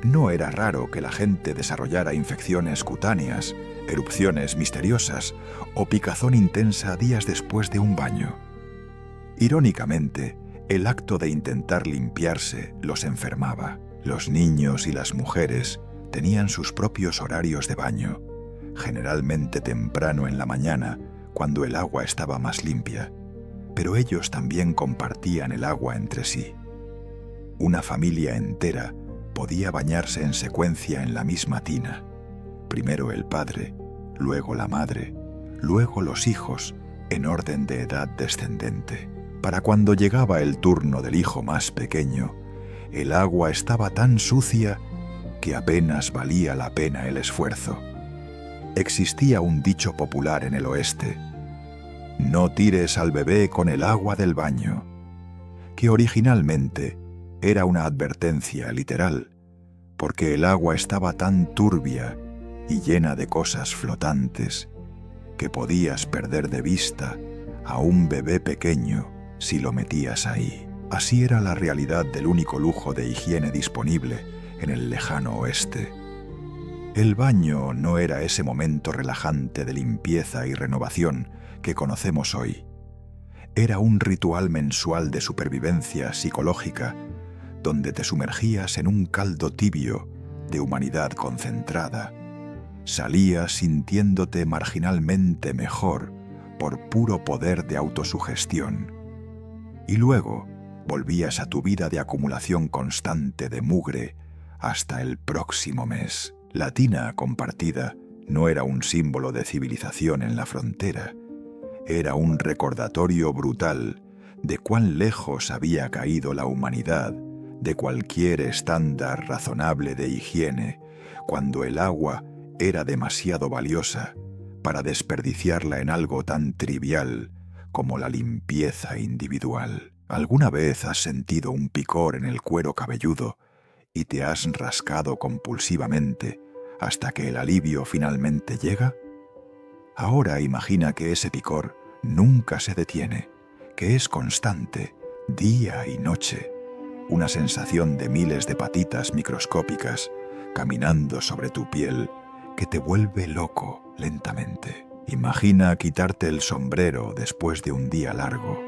No era raro que la gente desarrollara infecciones cutáneas, erupciones misteriosas o picazón intensa días después de un baño. Irónicamente, el acto de intentar limpiarse los enfermaba. Los niños y las mujeres tenían sus propios horarios de baño, generalmente temprano en la mañana, cuando el agua estaba más limpia, pero ellos también compartían el agua entre sí. Una familia entera podía bañarse en secuencia en la misma tina. Primero el padre, luego la madre, luego los hijos, en orden de edad descendente. Para cuando llegaba el turno del hijo más pequeño, el agua estaba tan sucia que apenas valía la pena el esfuerzo. Existía un dicho popular en el oeste: no tires al bebé con el agua del baño, que originalmente era una advertencia literal, porque el agua estaba tan turbia y llena de cosas flotantes que podías perder de vista a un bebé pequeño si lo metías ahí. Así era la realidad del único lujo de higiene disponible en el lejano oeste. El baño no era ese momento relajante de limpieza y renovación que conocemos hoy. Era un ritual mensual de supervivencia psicológica donde te sumergías en un caldo tibio de humanidad concentrada. Salías sintiéndote marginalmente mejor por puro poder de autosugestión. Y luego volvías a tu vida de acumulación constante de mugre hasta el próximo mes. La tina compartida no era un símbolo de civilización en la frontera. Era un recordatorio brutal de cuán lejos había caído la humanidad de cualquier estándar razonable de higiene, cuando el agua era demasiado valiosa para desperdiciarla en algo tan trivial como la limpieza individual. ¿Alguna vez has sentido un picor en el cuero cabelludo y te has rascado compulsivamente hasta que el alivio finalmente llega? Ahora imagina que ese picor nunca se detiene, que es constante, día y noche, una sensación de miles de patitas microscópicas caminando sobre tu piel que te vuelve loco lentamente. Imagina quitarte el sombrero después de un día largo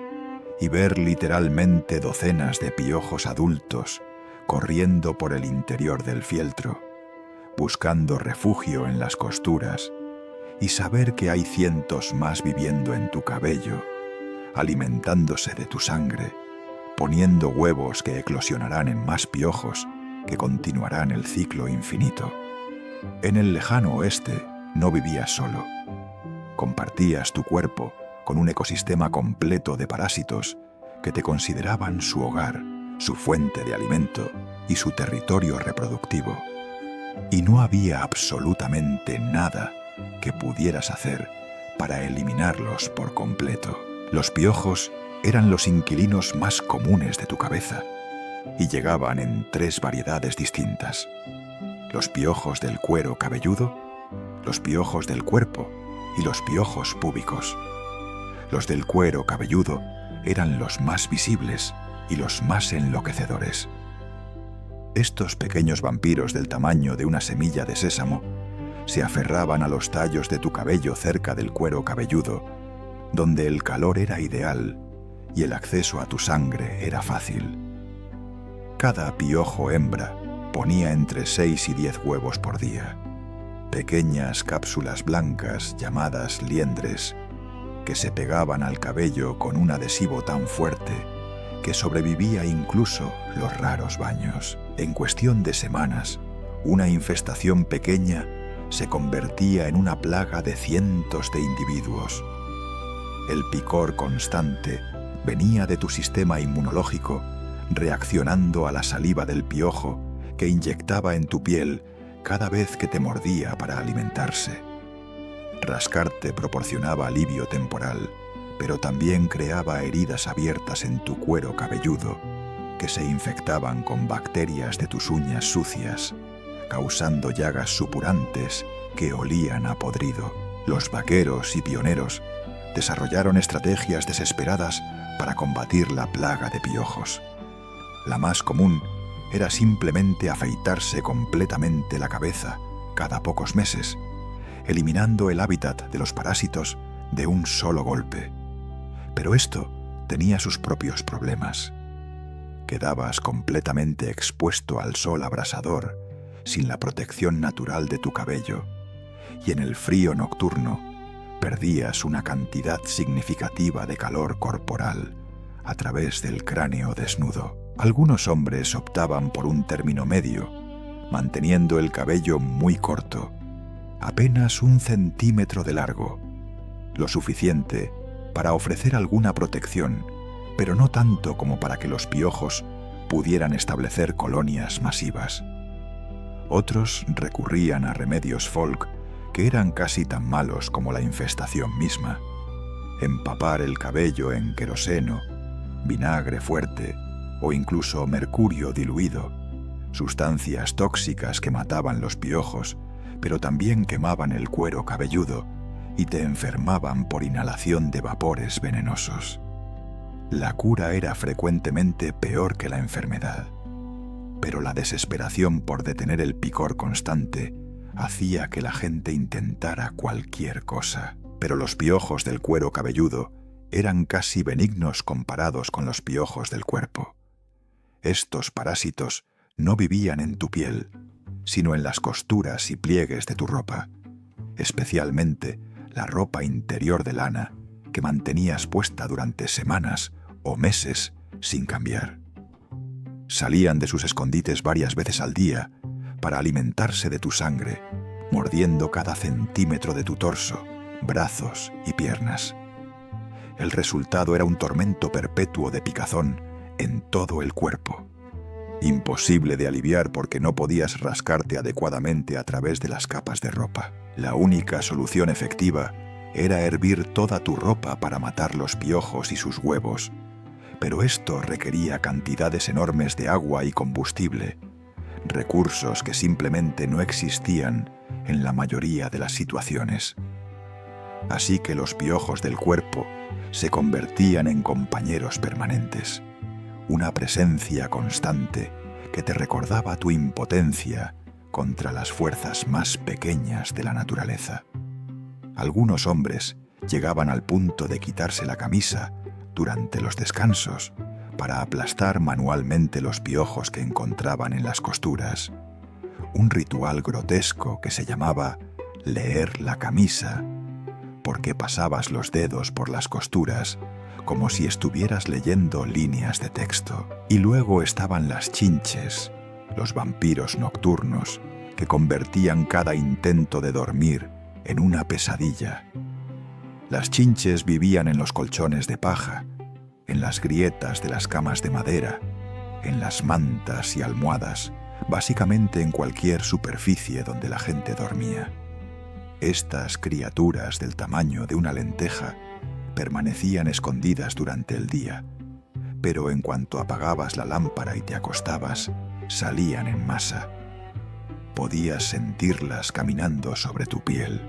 y ver literalmente docenas de piojos adultos corriendo por el interior del fieltro, buscando refugio en las costuras, y saber que hay cientos más viviendo en tu cabello, alimentándose de tu sangre, poniendo huevos que eclosionarán en más piojos que continuarán el ciclo infinito. En el lejano oeste no vivías solo. Compartías tu cuerpo con un ecosistema completo de parásitos que te consideraban su hogar, su fuente de alimento y su territorio reproductivo. Y no había absolutamente nada que pudieras hacer para eliminarlos por completo. Los piojos eran los inquilinos más comunes de tu cabeza y llegaban en 3 variedades distintas: los piojos del cuero cabelludo, los piojos del cuerpo y los piojos púbicos. Los del cuero cabelludo eran los más visibles y los más enloquecedores. Estos pequeños vampiros del tamaño de una semilla de sésamo se aferraban a los tallos de tu cabello cerca del cuero cabelludo, donde el calor era ideal y el acceso a tu sangre era fácil. Cada piojo hembra ponía entre 6 y 10 huevos por día. pequeñas cápsulas blancas llamadas liendres, que se pegaban al cabello con un adhesivo tan fuerte que sobrevivía incluso los raros baños. En cuestión de semanas, una infestación pequeña se convertía en una plaga de cientos de individuos. El picor constante venía de tu sistema inmunológico reaccionando a la saliva del piojo que inyectaba en tu piel cada vez que te mordía para alimentarse. Rascarte proporcionaba alivio temporal, pero también creaba heridas abiertas en tu cuero cabelludo que se infectaban con bacterias de tus uñas sucias, causando llagas supurantes que olían a podrido. Los vaqueros y pioneros desarrollaron estrategias desesperadas para combatir la plaga de piojos. La más común era simplemente afeitarse completamente la cabeza cada pocos meses, eliminando el hábitat de los parásitos de un solo golpe. Pero esto tenía sus propios problemas. Quedabas completamente expuesto al sol abrasador, sin la protección natural de tu cabello, y en el frío nocturno perdías una cantidad significativa de calor corporal a través del cráneo desnudo. Algunos hombres optaban por un término medio, manteniendo el cabello muy corto, apenas 1 centímetro de largo, lo suficiente para ofrecer alguna protección, pero no tanto como para que los piojos pudieran establecer colonias masivas. Otros recurrían a remedios folk que eran casi tan malos como la infestación misma. Empapar el cabello en queroseno, vinagre fuerte o incluso mercurio diluido, sustancias tóxicas que mataban los piojos, pero también quemaban el cuero cabelludo y te enfermaban por inhalación de vapores venenosos. La cura era frecuentemente peor que la enfermedad, pero la desesperación por detener el picor constante hacía que la gente intentara cualquier cosa. Pero los piojos del cuero cabelludo eran casi benignos comparados con los piojos del cuerpo. Estos parásitos no vivían en tu piel, sino en las costuras y pliegues de tu ropa, especialmente la ropa interior de lana que mantenías puesta durante semanas o meses sin cambiar. Salían de sus escondites varias veces al día para alimentarse de tu sangre, mordiendo cada centímetro de tu torso, brazos y piernas. El resultado era un tormento perpetuo de picazón en todo el cuerpo, imposible de aliviar porque no podías rascarte adecuadamente a través de las capas de ropa. La única solución efectiva era hervir toda tu ropa para matar los piojos y sus huevos, pero esto requería cantidades enormes de agua y combustible, recursos que simplemente no existían en la mayoría de las situaciones. Así que los piojos del cuerpo se convertían en compañeros permanentes, una presencia constante que te recordaba tu impotencia contra las fuerzas más pequeñas de la naturaleza. Algunos hombres llegaban al punto de quitarse la camisa durante los descansos para aplastar manualmente los piojos que encontraban en las costuras, un ritual grotesco que se llamaba leer la camisa, porque pasabas los dedos por las costuras como si estuvieras leyendo líneas de texto. Y luego estaban las chinches, los vampiros nocturnos, que convertían cada intento de dormir en una pesadilla. Las chinches vivían en los colchones de paja, en las grietas de las camas de madera, en las mantas y almohadas, básicamente en cualquier superficie donde la gente dormía. Estas criaturas del tamaño de una lenteja permanecían escondidas durante el día, pero en cuanto apagabas la lámpara y te acostabas, salían en masa. Podías sentirlas caminando sobre tu piel,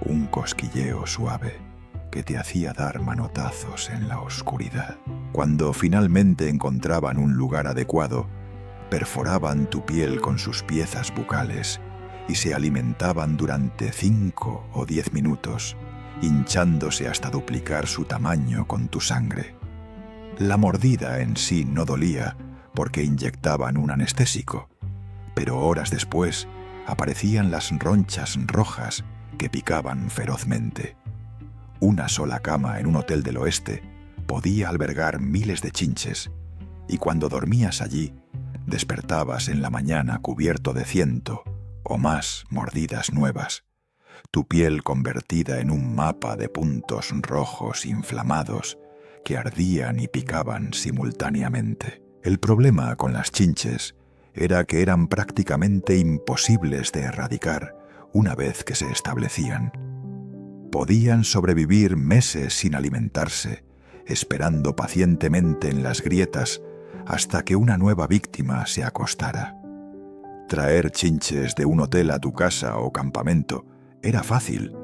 un cosquilleo suave que te hacía dar manotazos en la oscuridad. Cuando finalmente encontraban un lugar adecuado, perforaban tu piel con sus piezas bucales y se alimentaban durante 5 o 10 minutos, hinchándose hasta duplicar su tamaño con tu sangre. La mordida en sí no dolía porque inyectaban un anestésico, pero horas después aparecían las ronchas rojas que picaban ferozmente. Una sola cama en un hotel del oeste podía albergar miles de chinches, y cuando dormías allí, despertabas en la mañana cubierto de 100 o más mordidas nuevas, tu piel convertida en un mapa de puntos rojos inflamados que ardían y picaban simultáneamente. El problema con las chinches era que eran prácticamente imposibles de erradicar una vez que se establecían. Podían sobrevivir meses sin alimentarse, esperando pacientemente en las grietas hasta que una nueva víctima se acostara. Traer chinches de un hotel a tu casa o campamento era fácil.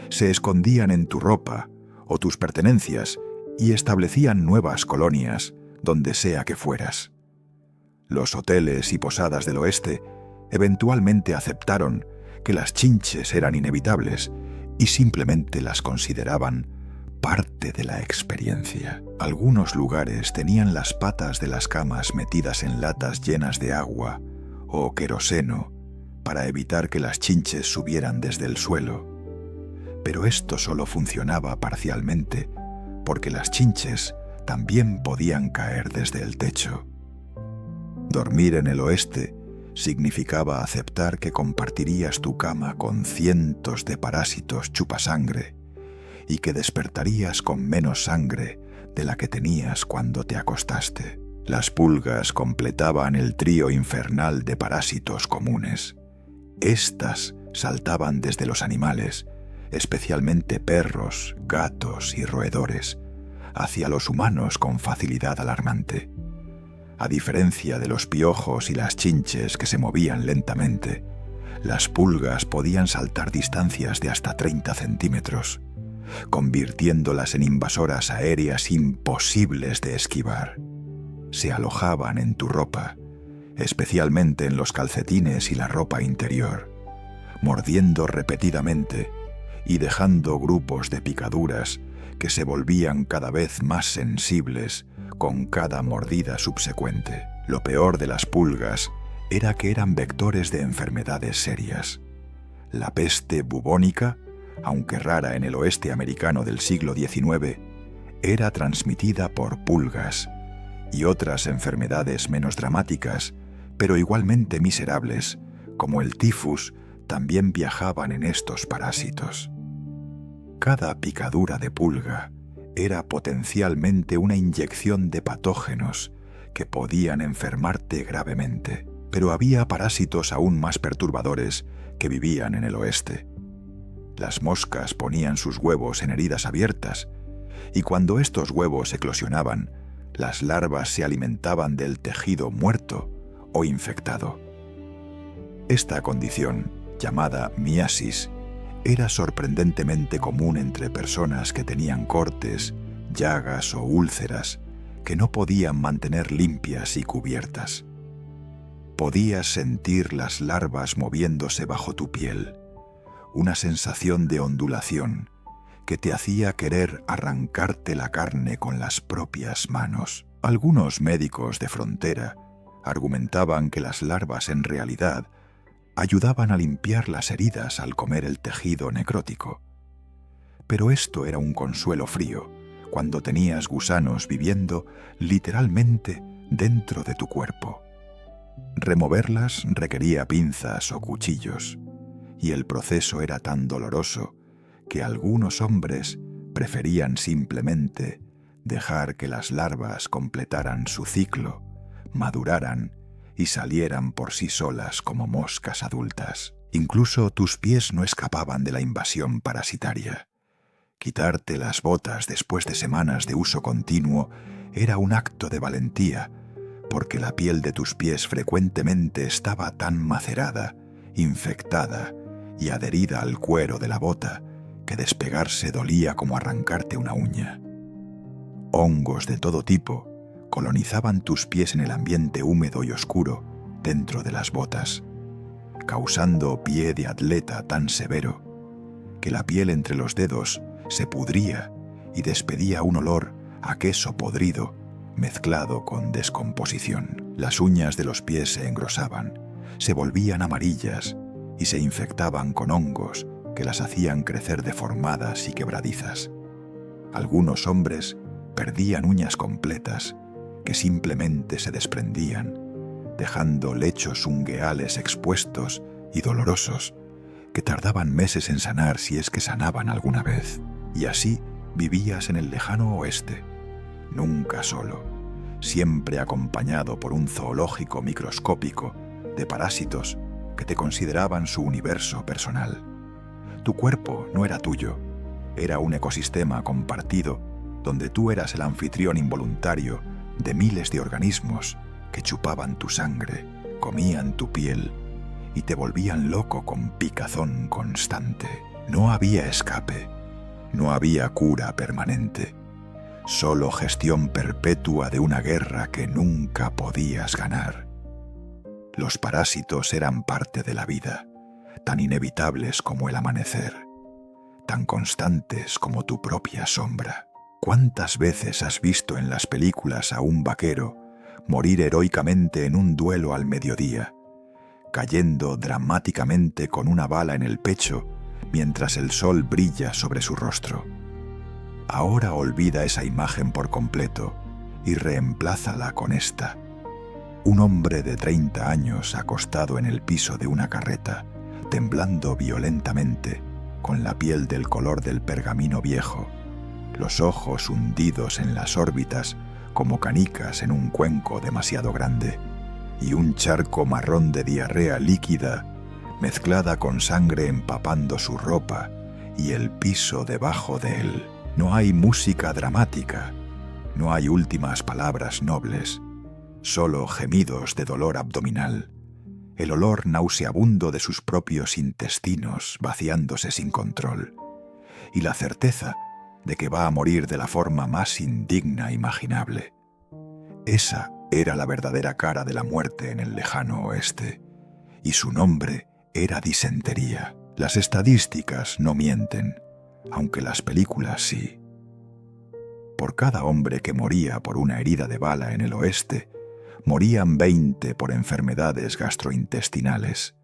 Se escondían en tu ropa o tus pertenencias y establecían nuevas colonias donde sea que fueras. Los hoteles y posadas del oeste eventualmente aceptaron que las chinches eran inevitables y simplemente las consideraban parte de la experiencia. Algunos lugares tenían las patas de las camas metidas en latas llenas de agua o queroseno para evitar que las chinches subieran desde el suelo. Pero esto solo funcionaba parcialmente, porque las chinches también podían caer desde el techo. Dormir en el oeste significaba aceptar que compartirías tu cama con cientos de parásitos chupasangre y que despertarías con menos sangre de la que tenías cuando te acostaste. Las pulgas completaban el trío infernal de parásitos comunes. Estas saltaban desde los animales, especialmente perros, gatos y roedores, hacia los humanos con facilidad alarmante. A diferencia de los piojos y las chinches que se movían lentamente, las pulgas podían saltar distancias de hasta 30 centímetros, convirtiéndolas en invasoras aéreas imposibles de esquivar. Se alojaban en tu ropa, especialmente en los calcetines y la ropa interior, mordiendo repetidamente y dejando grupos de picaduras que se volvían cada vez más sensibles con cada mordida subsecuente. Lo peor de las pulgas era que eran vectores de enfermedades serias. La peste bubónica, aunque rara en el oeste americano del siglo XIX, era transmitida por pulgas, y otras enfermedades menos dramáticas, pero igualmente miserables, como el tifus, también viajaban en estos parásitos. Cada picadura de pulga era potencialmente una inyección de patógenos que podían enfermarte gravemente. Pero había parásitos aún más perturbadores que vivían en el oeste. Las moscas ponían sus huevos en heridas abiertas, y cuando estos huevos eclosionaban, las larvas se alimentaban del tejido muerto o infectado. Esta condición, llamada miasis, era sorprendentemente común entre personas que tenían cortes, llagas o úlceras que no podían mantener limpias y cubiertas. Podías sentir las larvas moviéndose bajo tu piel, una sensación de ondulación que te hacía querer arrancarte la carne con las propias manos. Algunos médicos de frontera argumentaban que las larvas en realidad ayudaban a limpiar las heridas al comer el tejido necrótico. Pero esto era un consuelo frío cuando tenías gusanos viviendo literalmente dentro de tu cuerpo. Removerlas requería pinzas o cuchillos, y el proceso era tan doloroso que algunos hombres preferían simplemente dejar que las larvas completaran su ciclo, maduraran y salieran por sí solas como moscas adultas. Incluso tus pies no escapaban de la invasión parasitaria. Quitarte las botas después de semanas de uso continuo era un acto de valentía, porque la piel de tus pies frecuentemente estaba tan macerada, infectada y adherida al cuero de la bota que despegarse dolía como arrancarte una uña. Hongos de todo tipo colonizaban tus pies en el ambiente húmedo y oscuro dentro de las botas, causando pie de atleta tan severo que la piel entre los dedos se pudría y despedía un olor a queso podrido mezclado con descomposición. Las uñas de los pies se engrosaban, se volvían amarillas y se infectaban con hongos que las hacían crecer deformadas y quebradizas. Algunos hombres perdían uñas completas que simplemente se desprendían, dejando lechos ungueales expuestos y dolorosos que tardaban meses en sanar si es que sanaban alguna vez. Y así vivías en el lejano oeste, nunca solo, siempre acompañado por un zoológico microscópico de parásitos que te consideraban su universo personal. Tu cuerpo no era tuyo, era un ecosistema compartido donde tú eras el anfitrión involuntario de miles de organismos que chupaban tu sangre, comían tu piel y te volvían loco con picazón constante. No había escape, no había cura permanente, solo gestión perpetua de una guerra que nunca podías ganar. Los parásitos eran parte de la vida, tan inevitables como el amanecer, tan constantes como tu propia sombra. ¿Cuántas veces has visto en las películas a un vaquero morir heroicamente en un duelo al mediodía, cayendo dramáticamente con una bala en el pecho mientras el sol brilla sobre su rostro? Ahora olvida esa imagen por completo y reemplázala con esta. Un hombre de 30 años acostado en el piso de una carreta, temblando violentamente, con la piel del color del pergamino viejo, los ojos hundidos en las órbitas como canicas en un cuenco demasiado grande, y un charco marrón de diarrea líquida mezclada con sangre empapando su ropa y el piso debajo de él. No hay música dramática, no hay últimas palabras nobles, solo gemidos de dolor abdominal, el olor nauseabundo de sus propios intestinos vaciándose sin control, y la certeza de que va a morir de la forma más indigna imaginable. Esa era la verdadera cara de la muerte en el lejano oeste, y su nombre era disentería. Las estadísticas no mienten, aunque las películas sí. Por cada hombre que moría por una herida de bala en el oeste, morían 20 por enfermedades gastrointestinales.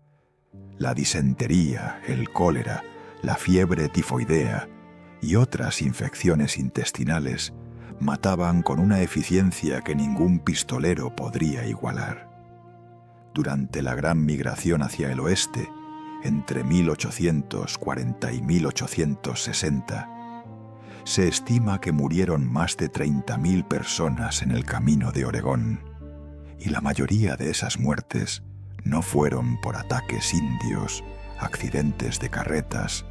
La disentería, el cólera, la fiebre tifoidea y otras infecciones intestinales mataban con una eficiencia que ningún pistolero podría igualar. Durante la gran migración hacia el oeste, entre 1840 y 1860, se estima que murieron más de 30.000 personas en el camino de Oregón, y la mayoría de esas muertes no fueron por ataques indios, accidentes de carretas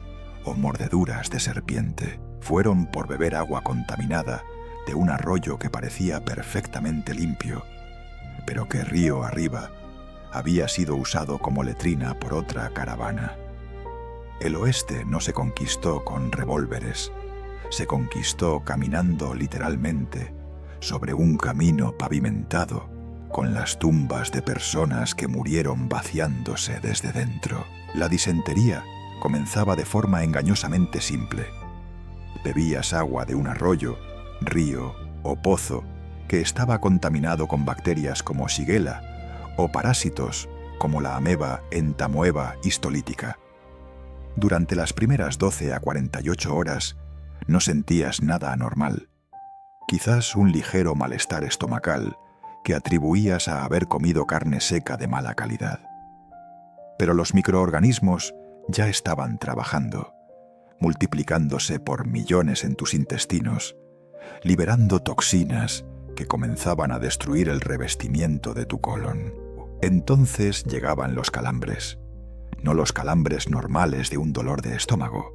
o mordeduras de serpiente. Fueron por beber agua contaminada de un arroyo que parecía perfectamente limpio, pero que río arriba había sido usado como letrina por otra caravana. El oeste no se conquistó con revólveres, se conquistó caminando literalmente sobre un camino pavimentado con las tumbas de personas que murieron vaciándose desde dentro. La disentería comenzaba de forma engañosamente simple. Bebías agua de un arroyo, río o pozo que estaba contaminado con bacterias como Shigella o parásitos como la ameba Entamoeba histolítica. Durante las primeras 12 a 48 horas no sentías nada anormal. Quizás un ligero malestar estomacal que atribuías a haber comido carne seca de mala calidad. Pero los microorganismos ya estaban trabajando, multiplicándose por millones en tus intestinos, liberando toxinas que comenzaban a destruir el revestimiento de tu colon. Entonces llegaban los calambres, no los calambres normales de un dolor de estómago,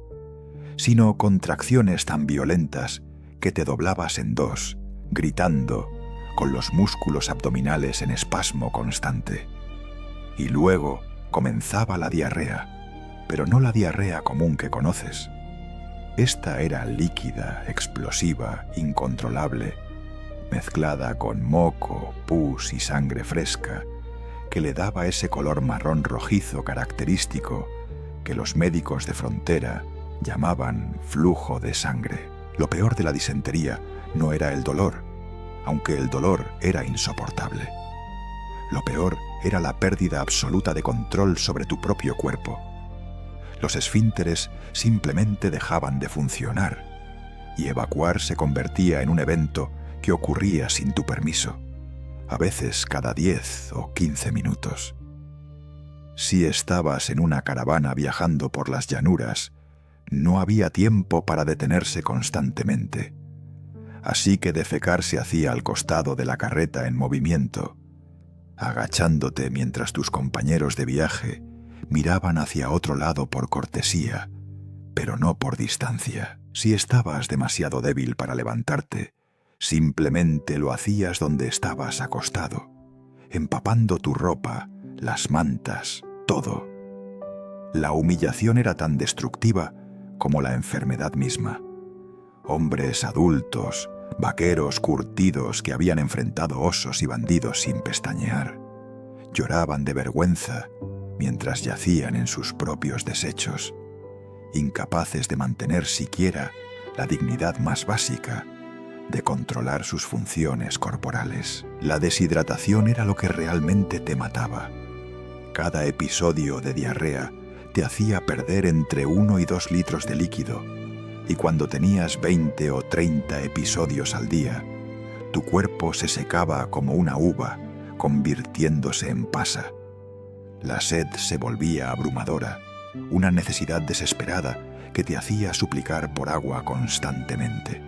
sino contracciones tan violentas que te doblabas en dos, gritando, con los músculos abdominales en espasmo constante. Y luego comenzaba la diarrea, pero no la diarrea común que conoces. Esta era líquida, explosiva, incontrolable, mezclada con moco, pus y sangre fresca, que le daba ese color marrón rojizo característico que los médicos de frontera llamaban flujo de sangre. Lo peor de la disentería no era el dolor, aunque el dolor era insoportable. Lo peor era la pérdida absoluta de control sobre tu propio cuerpo. Los esfínteres simplemente dejaban de funcionar y evacuar se convertía en un evento que ocurría sin tu permiso, a veces cada 10 o 15 minutos. Si estabas en una caravana viajando por las llanuras, no había tiempo para detenerse constantemente, así que defecar se hacía al costado de la carreta en movimiento, agachándote mientras tus compañeros de viaje miraban hacia otro lado por cortesía, pero no por distancia. Si estabas demasiado débil para levantarte, simplemente lo hacías donde estabas acostado, empapando tu ropa, las mantas, todo. La humillación era tan destructiva como la enfermedad misma. Hombres adultos, vaqueros curtidos que habían enfrentado osos y bandidos sin pestañear, lloraban de vergüenza mientras yacían en sus propios desechos, incapaces de mantener siquiera la dignidad más básica de controlar sus funciones corporales. La deshidratación era lo que realmente te mataba. Cada episodio de diarrea te hacía perder entre 1 y 2 litros de líquido, y cuando tenías 20 o 30 episodios al día, tu cuerpo se secaba como una uva, convirtiéndose en pasa. La sed se volvía abrumadora, una necesidad desesperada que te hacía suplicar por agua constantemente.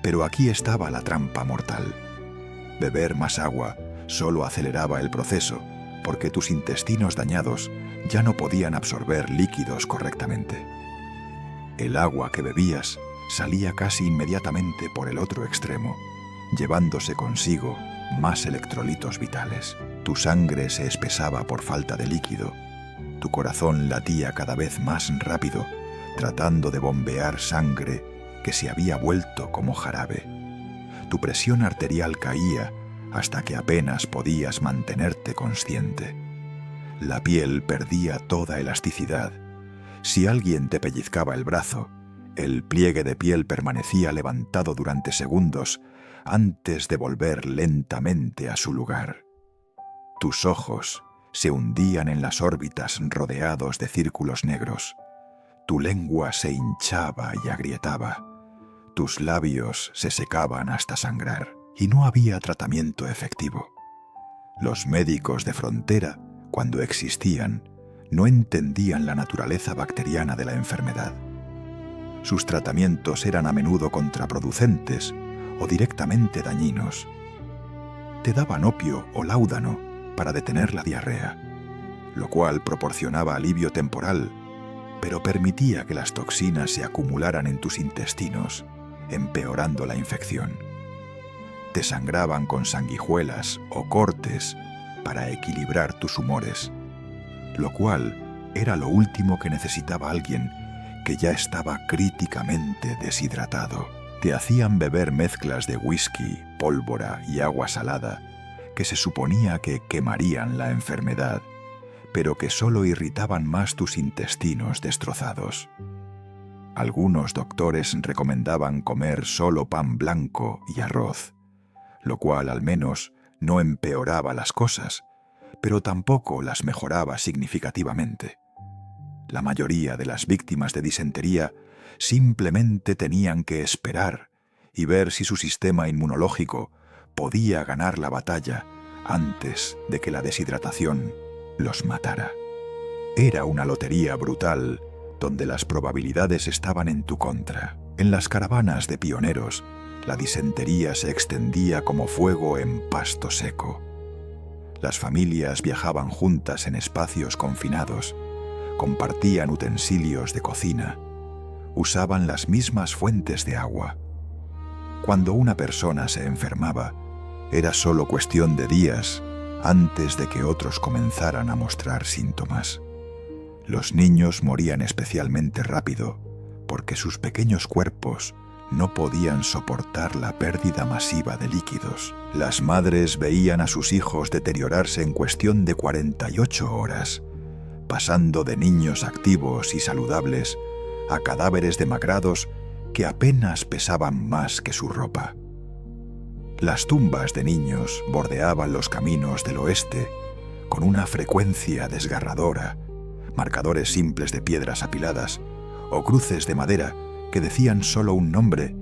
Pero aquí estaba la trampa mortal. Beber más agua solo aceleraba el proceso, porque tus intestinos dañados ya no podían absorber líquidos correctamente. El agua que bebías salía casi inmediatamente por el otro extremo, llevándose consigo más electrolitos vitales. Tu sangre se espesaba por falta de líquido. Tu corazón latía cada vez más rápido, tratando de bombear sangre que se había vuelto como jarabe. Tu presión arterial caía hasta que apenas podías mantenerte consciente. La piel perdía toda elasticidad. Si alguien te pellizcaba el brazo, el pliegue de piel permanecía levantado durante segundos antes de volver lentamente a su lugar. Tus ojos se hundían en las órbitas rodeados de círculos negros. Tu lengua se hinchaba y agrietaba. Tus labios se secaban hasta sangrar, y no había tratamiento efectivo. Los médicos de frontera, cuando existían, no entendían la naturaleza bacteriana de la enfermedad. Sus tratamientos eran a menudo contraproducentes o directamente dañinos. Te daban opio o láudano para detener la diarrea, lo cual proporcionaba alivio temporal, pero permitía que las toxinas se acumularan en tus intestinos, empeorando la infección. Te sangraban con sanguijuelas o cortes para equilibrar tus humores, lo cual era lo último que necesitaba alguien que ya estaba críticamente deshidratado. Te hacían beber mezclas de whisky, pólvora y agua salada que se suponía que quemarían la enfermedad, pero que solo irritaban más tus intestinos destrozados. Algunos doctores recomendaban comer solo pan blanco y arroz, lo cual al menos no empeoraba las cosas, pero tampoco las mejoraba significativamente. La mayoría de las víctimas de disentería simplemente tenían que esperar y ver si su sistema inmunológico podía ganar la batalla antes de que la deshidratación los matara. Era una lotería brutal donde las probabilidades estaban en tu contra. En las caravanas de pioneros, la disentería se extendía como fuego en pasto seco. Las familias viajaban juntas en espacios confinados, compartían utensilios de cocina, usaban las mismas fuentes de agua. Cuando una persona se enfermaba, era solo cuestión de días antes de que otros comenzaran a mostrar síntomas. Los niños morían especialmente rápido porque sus pequeños cuerpos no podían soportar la pérdida masiva de líquidos. Las madres veían a sus hijos deteriorarse en cuestión de 48 horas, pasando de niños activos y saludables a cadáveres demacrados que apenas pesaban más que su ropa. Las tumbas de niños bordeaban los caminos del oeste con una frecuencia desgarradora, marcadores simples de piedras apiladas o cruces de madera que decían solo un nombre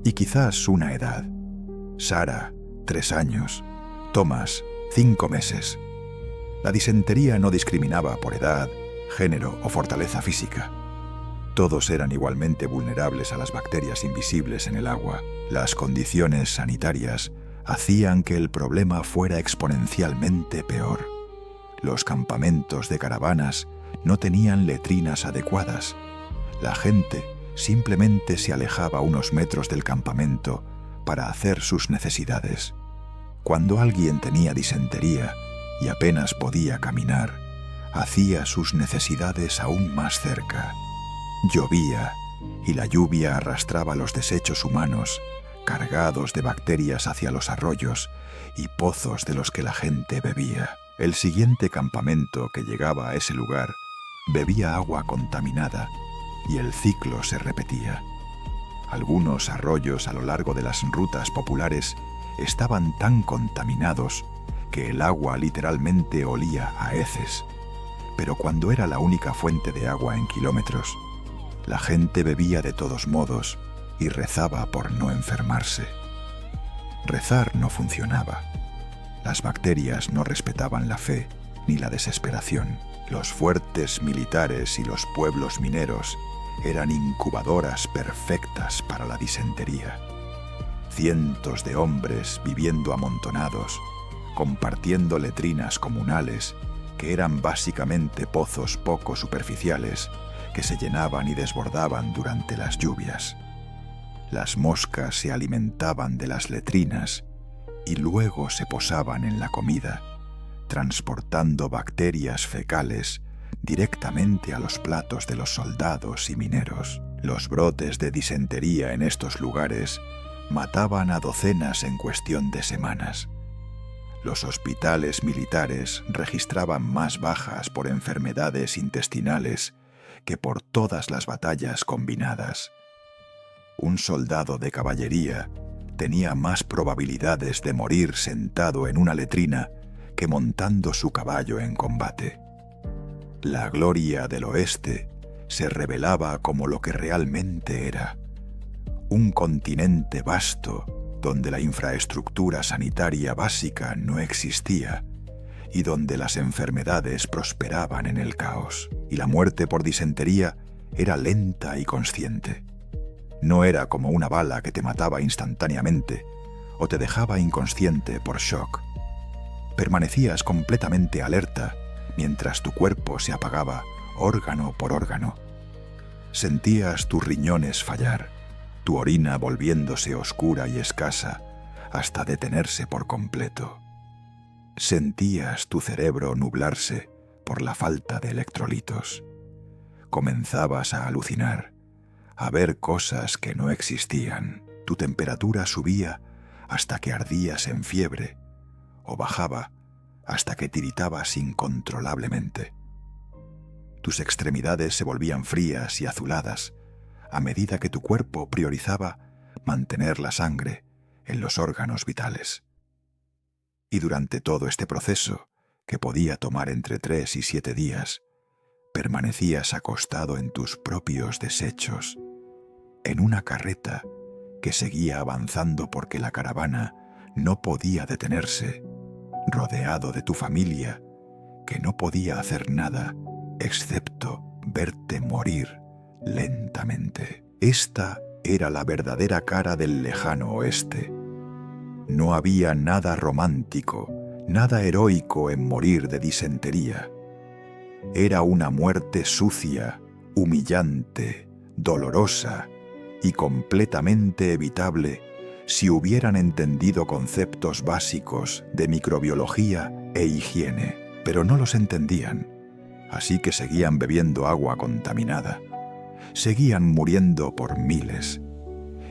y quizás una edad. Sara, 3 años. Thomas, 5 meses. La disentería no discriminaba por edad, género o fortaleza física. Todos eran igualmente vulnerables a las bacterias invisibles en el agua. Las condiciones sanitarias hacían que el problema fuera exponencialmente peor. Los campamentos de caravanas no tenían letrinas adecuadas. La gente simplemente se alejaba unos metros del campamento para hacer sus necesidades. Cuando alguien tenía disentería y apenas podía caminar, hacía sus necesidades aún más cerca. Llovía y la lluvia arrastraba los desechos humanos cargados de bacterias hacia los arroyos y pozos de los que la gente bebía. El siguiente campamento que llegaba a ese lugar bebía agua contaminada y el ciclo se repetía. Algunos arroyos a lo largo de las rutas populares estaban tan contaminados que el agua literalmente olía a heces. Pero cuando era la única fuente de agua en kilómetros, la gente bebía de todos modos y rezaba por no enfermarse. Rezar no funcionaba. Las bacterias no respetaban la fe ni la desesperación. Los fuertes militares y los pueblos mineros eran incubadoras perfectas para la disentería. Cientos de hombres viviendo amontonados, compartiendo letrinas comunales que eran básicamente pozos poco superficiales que se llenaban y desbordaban durante las lluvias. Las moscas se alimentaban de las letrinas y luego se posaban en la comida, transportando bacterias fecales directamente a los platos de los soldados y mineros. Los brotes de disentería en estos lugares mataban a docenas en cuestión de semanas. Los hospitales militares registraban más bajas por enfermedades intestinales que por todas las batallas combinadas. Un soldado de caballería tenía más probabilidades de morir sentado en una letrina que montando su caballo en combate. La gloria del oeste se revelaba como lo que realmente era: un continente vasto donde la infraestructura sanitaria básica no existía y donde las enfermedades prosperaban en el caos, y la muerte por disentería era lenta y consciente. No era como una bala que te mataba instantáneamente o te dejaba inconsciente por shock. Permanecías completamente alerta mientras tu cuerpo se apagaba órgano por órgano. Sentías tus riñones fallar, tu orina volviéndose oscura y escasa hasta detenerse por completo. Sentías tu cerebro nublarse por la falta de electrolitos. Comenzabas a alucinar, a ver cosas que no existían. Tu temperatura subía hasta que ardías en fiebre o bajaba hasta que tiritabas incontrolablemente. Tus extremidades se volvían frías y azuladas a medida que tu cuerpo priorizaba mantener la sangre en los órganos vitales. Y durante todo este proceso, que podía tomar entre 3 y 7 días, permanecías acostado en tus propios desechos, en una carreta que seguía avanzando porque la caravana no podía detenerse, rodeado de tu familia, que no podía hacer nada excepto verte morir lentamente. Esta era la verdadera cara del lejano oeste. No había nada romántico, nada heroico en morir de disentería. Era una muerte sucia, humillante, dolorosa y completamente evitable si hubieran entendido conceptos básicos de microbiología e higiene, pero no los entendían, así que seguían bebiendo agua contaminada, seguían muriendo por miles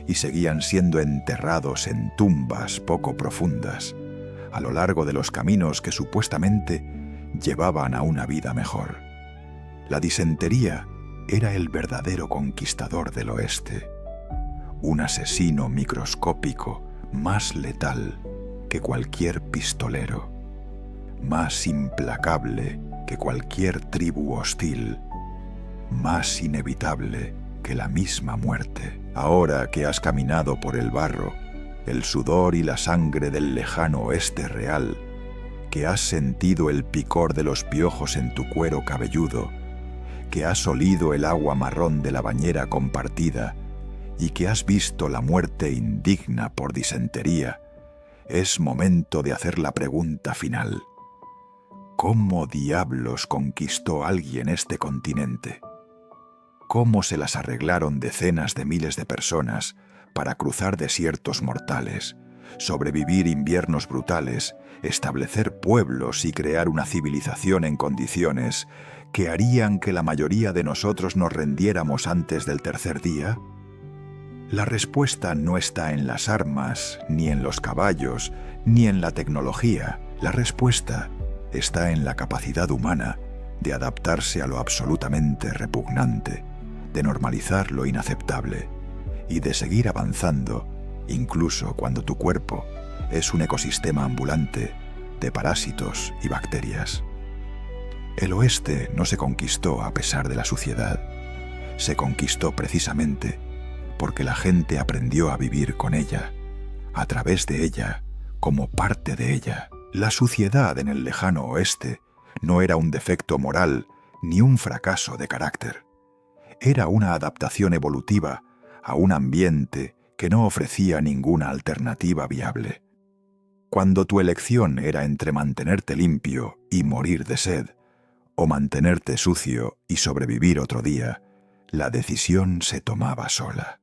y seguían siendo enterrados en tumbas poco profundas a lo largo de los caminos que supuestamente llevaban a una vida mejor. La disentería era el verdadero conquistador del oeste, un asesino microscópico más letal que cualquier pistolero. más implacable que cualquier tribu hostil, más inevitable que la misma muerte. Ahora que has caminado por el barro, el sudor y la sangre del lejano oeste real, que has sentido el picor de los piojos en tu cuero cabelludo, que has olido el agua marrón de la bañera compartida y que has visto la muerte indigna por disentería, es momento de hacer la pregunta final. ¿Cómo diablos conquistó alguien este continente? ¿Cómo se las arreglaron decenas de miles de personas para cruzar desiertos mortales, sobrevivir inviernos brutales, establecer pueblos y crear una civilización en condiciones que harían que la mayoría de nosotros nos rendiéramos antes del tercer día? La respuesta no está en las armas, ni en los caballos, ni en la tecnología. La respuesta está en la capacidad humana de adaptarse a lo absolutamente repugnante, de normalizar lo inaceptable y de seguir avanzando, incluso cuando tu cuerpo es un ecosistema ambulante de parásitos y bacterias. El oeste no se conquistó a pesar de la suciedad. Se conquistó precisamente porque la gente aprendió a vivir con ella, a través de ella, como parte de ella. La suciedad en el lejano oeste no era un defecto moral ni un fracaso de carácter. Era una adaptación evolutiva a un ambiente que no ofrecía ninguna alternativa viable. Cuando tu elección era entre mantenerte limpio y morir de sed, o mantenerte sucio y sobrevivir otro día, la decisión se tomaba sola.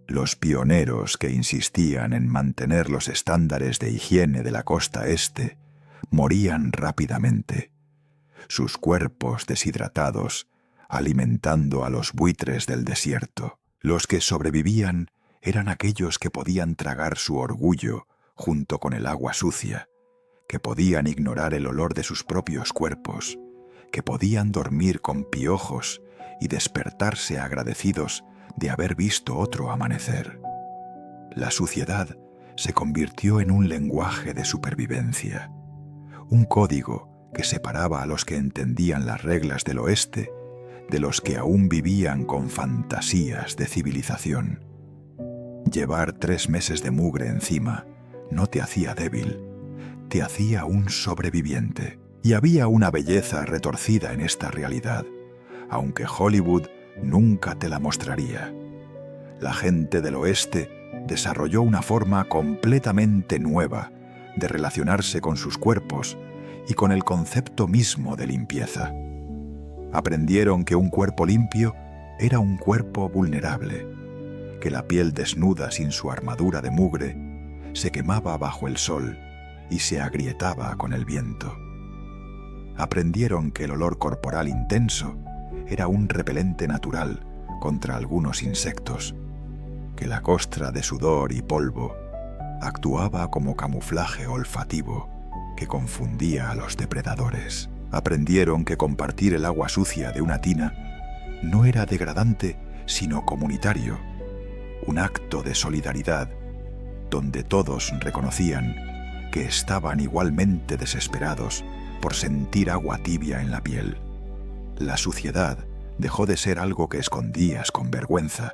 Los pioneros que insistían en mantener los estándares de higiene de la costa este morían rápidamente, sus cuerpos deshidratados, alimentando a los buitres del desierto. Los que sobrevivían eran aquellos que podían tragar su orgullo junto con el agua sucia, que podían ignorar el olor de sus propios cuerpos, que podían dormir con piojos y despertarse agradecidos de haber visto otro amanecer. La suciedad se convirtió en un lenguaje de supervivencia, un código que separaba a los que entendían las reglas del oeste de los que aún vivían con fantasías de civilización. Llevar 3 meses de mugre encima no te hacía débil, te hacía un sobreviviente. Y había una belleza retorcida en esta realidad, aunque Hollywood nunca te la mostraría. La gente del oeste desarrolló una forma completamente nueva de relacionarse con sus cuerpos y con el concepto mismo de limpieza. Aprendieron que un cuerpo limpio era un cuerpo vulnerable, que la piel desnuda sin su armadura de mugre se quemaba bajo el sol y se agrietaba con el viento. Aprendieron que el olor corporal intenso era un repelente natural contra algunos insectos, que la costra de sudor y polvo actuaba como camuflaje olfativo que confundía a los depredadores. Aprendieron que compartir el agua sucia de una tina no era degradante, sino comunitario, un acto de solidaridad donde todos reconocían que estaban igualmente desesperados por sentir agua tibia en la piel. La suciedad dejó de ser algo que escondías con vergüenza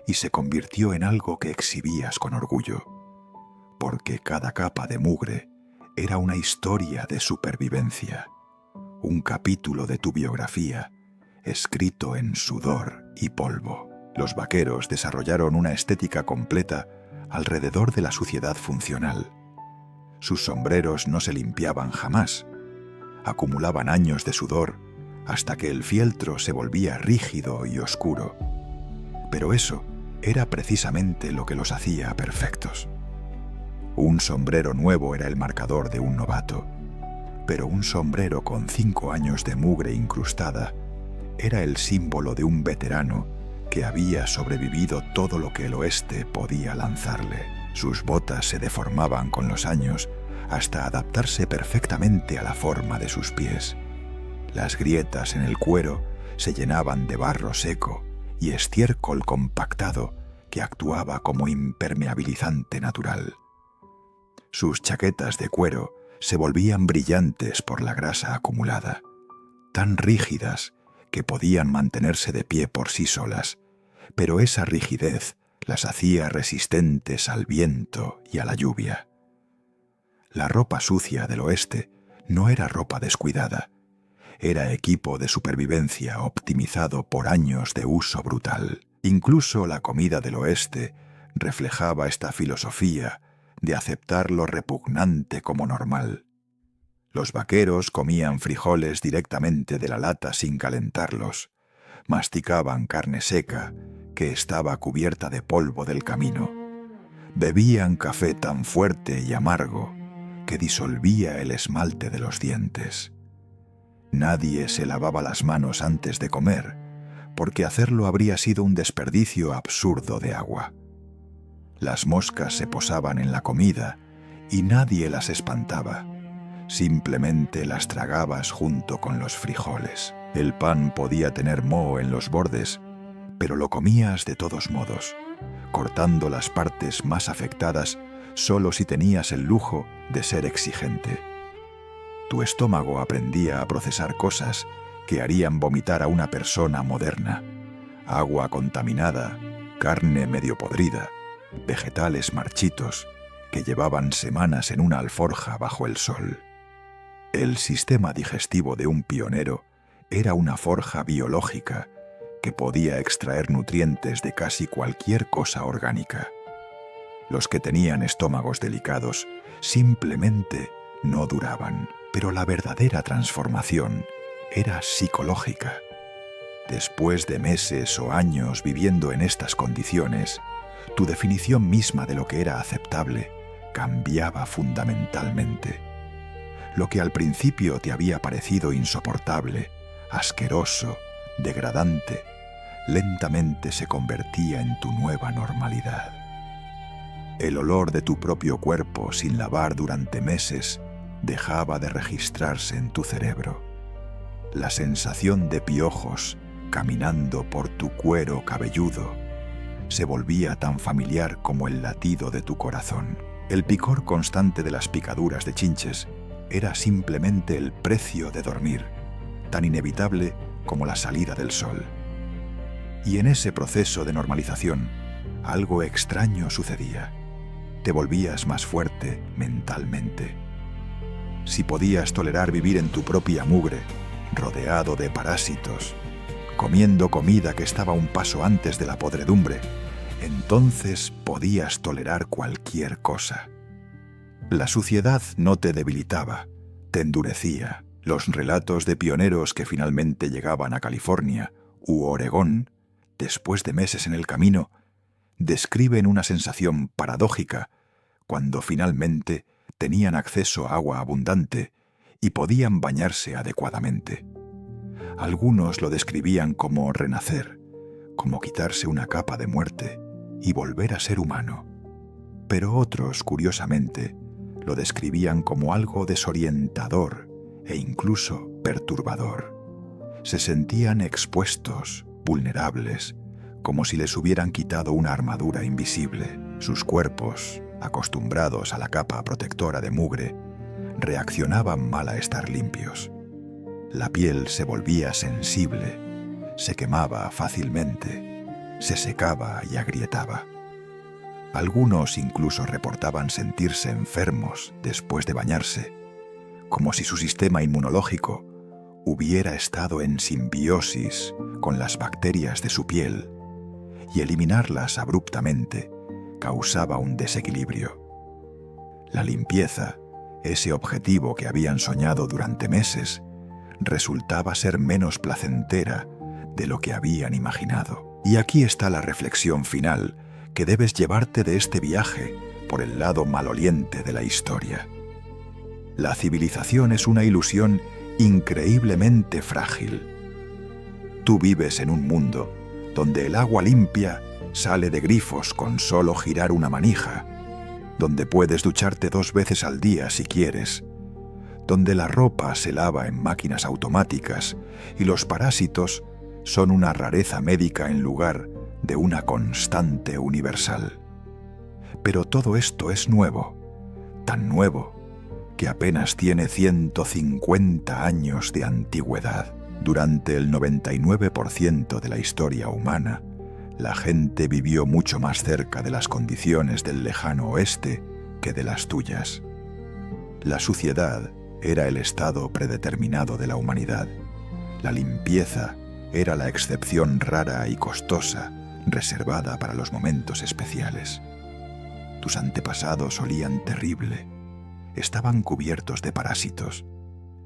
y se convirtió en algo que exhibías con orgullo, porque cada capa de mugre era una historia de supervivencia, un capítulo de tu biografía escrito en sudor y polvo. Los vaqueros desarrollaron una estética completa alrededor de la suciedad funcional. Sus sombreros no se limpiaban jamás, acumulaban años de sudor hasta que el fieltro se volvía rígido y oscuro. Pero eso era precisamente lo que los hacía perfectos. Un sombrero nuevo era el marcador de un novato, pero un sombrero con 5 años de mugre incrustada era el símbolo de un veterano que había sobrevivido todo lo que el oeste podía lanzarle. Sus botas se deformaban con los años hasta adaptarse perfectamente a la forma de sus pies. Las grietas en el cuero se llenaban de barro seco y estiércol compactado que actuaba como impermeabilizante natural. Sus chaquetas de cuero se volvían brillantes por la grasa acumulada, tan rígidas que podían mantenerse de pie por sí solas, pero esa rigidez las hacía resistentes al viento y a la lluvia. La ropa sucia del oeste no era ropa descuidada, era equipo de supervivencia optimizado por años de uso brutal. Incluso la comida del oeste reflejaba esta filosofía de aceptar lo repugnante como normal. Los vaqueros comían frijoles directamente de la lata sin calentarlos, masticaban carne seca que estaba cubierta de polvo del camino, bebían café tan fuerte y amargo que disolvía el esmalte de los dientes. Nadie se lavaba las manos antes de comer, porque hacerlo habría sido un desperdicio absurdo de agua. Las moscas se posaban en la comida y nadie las espantaba. Simplemente las tragabas junto con los frijoles. El pan podía tener moho en los bordes, pero lo comías de todos modos, cortando las partes más afectadas solo si tenías el lujo de ser exigente. Tu estómago aprendía a procesar cosas que harían vomitar a una persona moderna: agua contaminada, carne medio podrida, vegetales marchitos que llevaban semanas en una alforja bajo el sol. El sistema digestivo de un pionero era una forja biológica que podía extraer nutrientes de casi cualquier cosa orgánica. Los que tenían estómagos delicados simplemente no duraban, pero la verdadera transformación era psicológica. Después de meses o años viviendo en estas condiciones, tu definición misma de lo que era aceptable cambiaba fundamentalmente. Lo que al principio te había parecido insoportable, asqueroso, degradante, lentamente se convertía en tu nueva normalidad. El olor de tu propio cuerpo sin lavar durante meses dejaba de registrarse en tu cerebro. La sensación de piojos caminando por tu cuero cabelludo se volvía tan familiar como el latido de tu corazón. El picor constante de las picaduras de chinches era simplemente el precio de dormir, tan inevitable como la salida del sol. Y en ese proceso de normalización, algo extraño sucedía. Te volvías más fuerte mentalmente. Si podías tolerar vivir en tu propia mugre, rodeado de parásitos, comiendo comida que estaba un paso antes de la podredumbre, entonces podías tolerar cualquier cosa. La suciedad no te debilitaba, te endurecía. Los relatos de pioneros que finalmente llegaban a California u Oregón, después de meses en el camino, describen una sensación paradójica cuando finalmente tenían acceso a agua abundante y podían bañarse adecuadamente. Algunos lo describían como renacer, como quitarse una capa de muerte y volver a ser humano. Pero otros, curiosamente, lo describían como algo desorientador e incluso perturbador. Se sentían expuestos, vulnerables, como si les hubieran quitado una armadura invisible. Sus cuerpos, acostumbrados a la capa protectora de mugre, reaccionaban mal a estar limpios. La piel se volvía sensible, se quemaba fácilmente, se secaba y agrietaba. Algunos incluso reportaban sentirse enfermos después de bañarse, como si su sistema inmunológico hubiera estado en simbiosis con las bacterias de su piel, y eliminarlas abruptamente causaba un desequilibrio. La limpieza, ese objetivo que habían soñado durante meses, resultaba ser menos placentera de lo que habían imaginado. Y aquí está la reflexión final que debes llevarte de este viaje por el lado maloliente de la historia. La civilización es una ilusión increíblemente frágil. Tú vives en un mundo donde el agua limpia sale de grifos con solo girar una manija, donde puedes ducharte 2 veces al día si quieres, donde la ropa se lava en máquinas automáticas y los parásitos son una rareza médica en lugar de una constante universal. Pero todo esto es nuevo, tan nuevo, que apenas tiene 150 años de antigüedad. Durante el 99% de la historia humana, la gente vivió mucho más cerca de las condiciones del lejano oeste que de las tuyas. La suciedad era el estado predeterminado de la humanidad. La limpieza era la excepción rara y costosa, reservada para los momentos especiales. Tus antepasados olían terrible, estaban cubiertos de parásitos,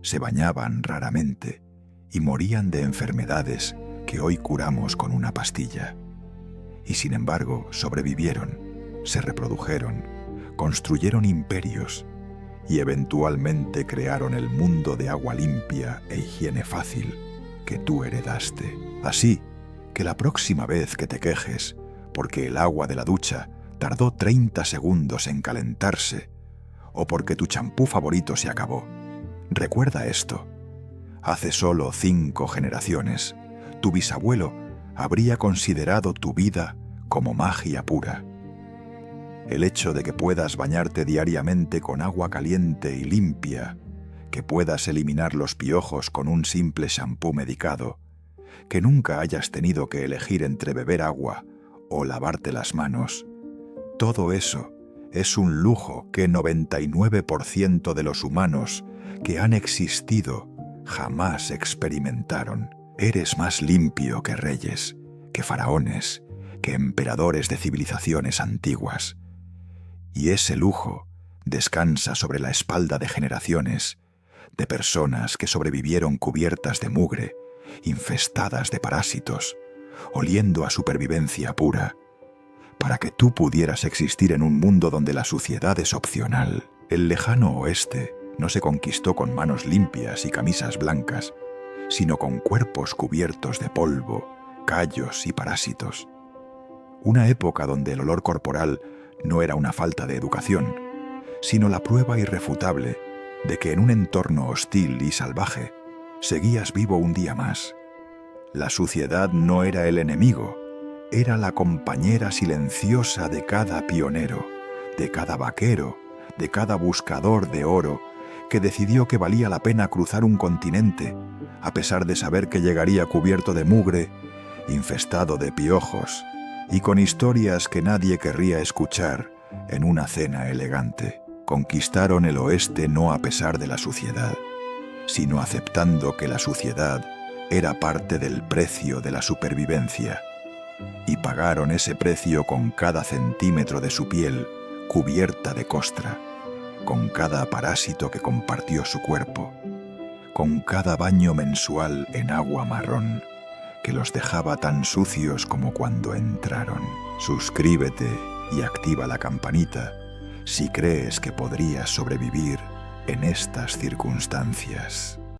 se bañaban raramente y morían de enfermedades que hoy curamos con una pastilla. Y sin embargo sobrevivieron, se reprodujeron, construyeron imperios y eventualmente crearon el mundo de agua limpia e higiene fácil que tú heredaste. Así que la próxima vez que te quejes porque el agua de la ducha tardó 30 segundos en calentarse o porque tu champú favorito se acabó, recuerda esto. Hace solo 5 generaciones, tu bisabuelo habría considerado tu vida como magia pura. El hecho de que puedas bañarte diariamente con agua caliente y limpia, que puedas eliminar los piojos con un simple shampoo medicado, que nunca hayas tenido que elegir entre beber agua o lavarte las manos, todo eso es un lujo que 99% de los humanos que han existido jamás experimentaron. Eres más limpio que reyes, que faraones, que emperadores de civilizaciones antiguas. Y ese lujo descansa sobre la espalda de generaciones, de personas que sobrevivieron cubiertas de mugre, infestadas de parásitos, oliendo a supervivencia pura, para que tú pudieras existir en un mundo donde la suciedad es opcional. El lejano oeste no se conquistó con manos limpias y camisas blancas, sino con cuerpos cubiertos de polvo, callos y parásitos. Una época donde el olor corporal no era una falta de educación, sino la prueba irrefutable de que en un entorno hostil y salvaje seguías vivo un día más. La suciedad no era el enemigo, era la compañera silenciosa de cada pionero, de cada vaquero, de cada buscador de oro que decidió que valía la pena cruzar un continente, a pesar de saber que llegaría cubierto de mugre, infestado de piojos y con historias que nadie querría escuchar en una cena elegante. Conquistaron el oeste no a pesar de la suciedad, sino aceptando que la suciedad era parte del precio de la supervivencia, y pagaron ese precio con cada centímetro de su piel cubierta de costra, con cada parásito que compartió su cuerpo, con cada baño mensual en agua marrón que los dejaba tan sucios como cuando entraron. Suscríbete y activa la campanita si crees que podrías sobrevivir en estas circunstancias.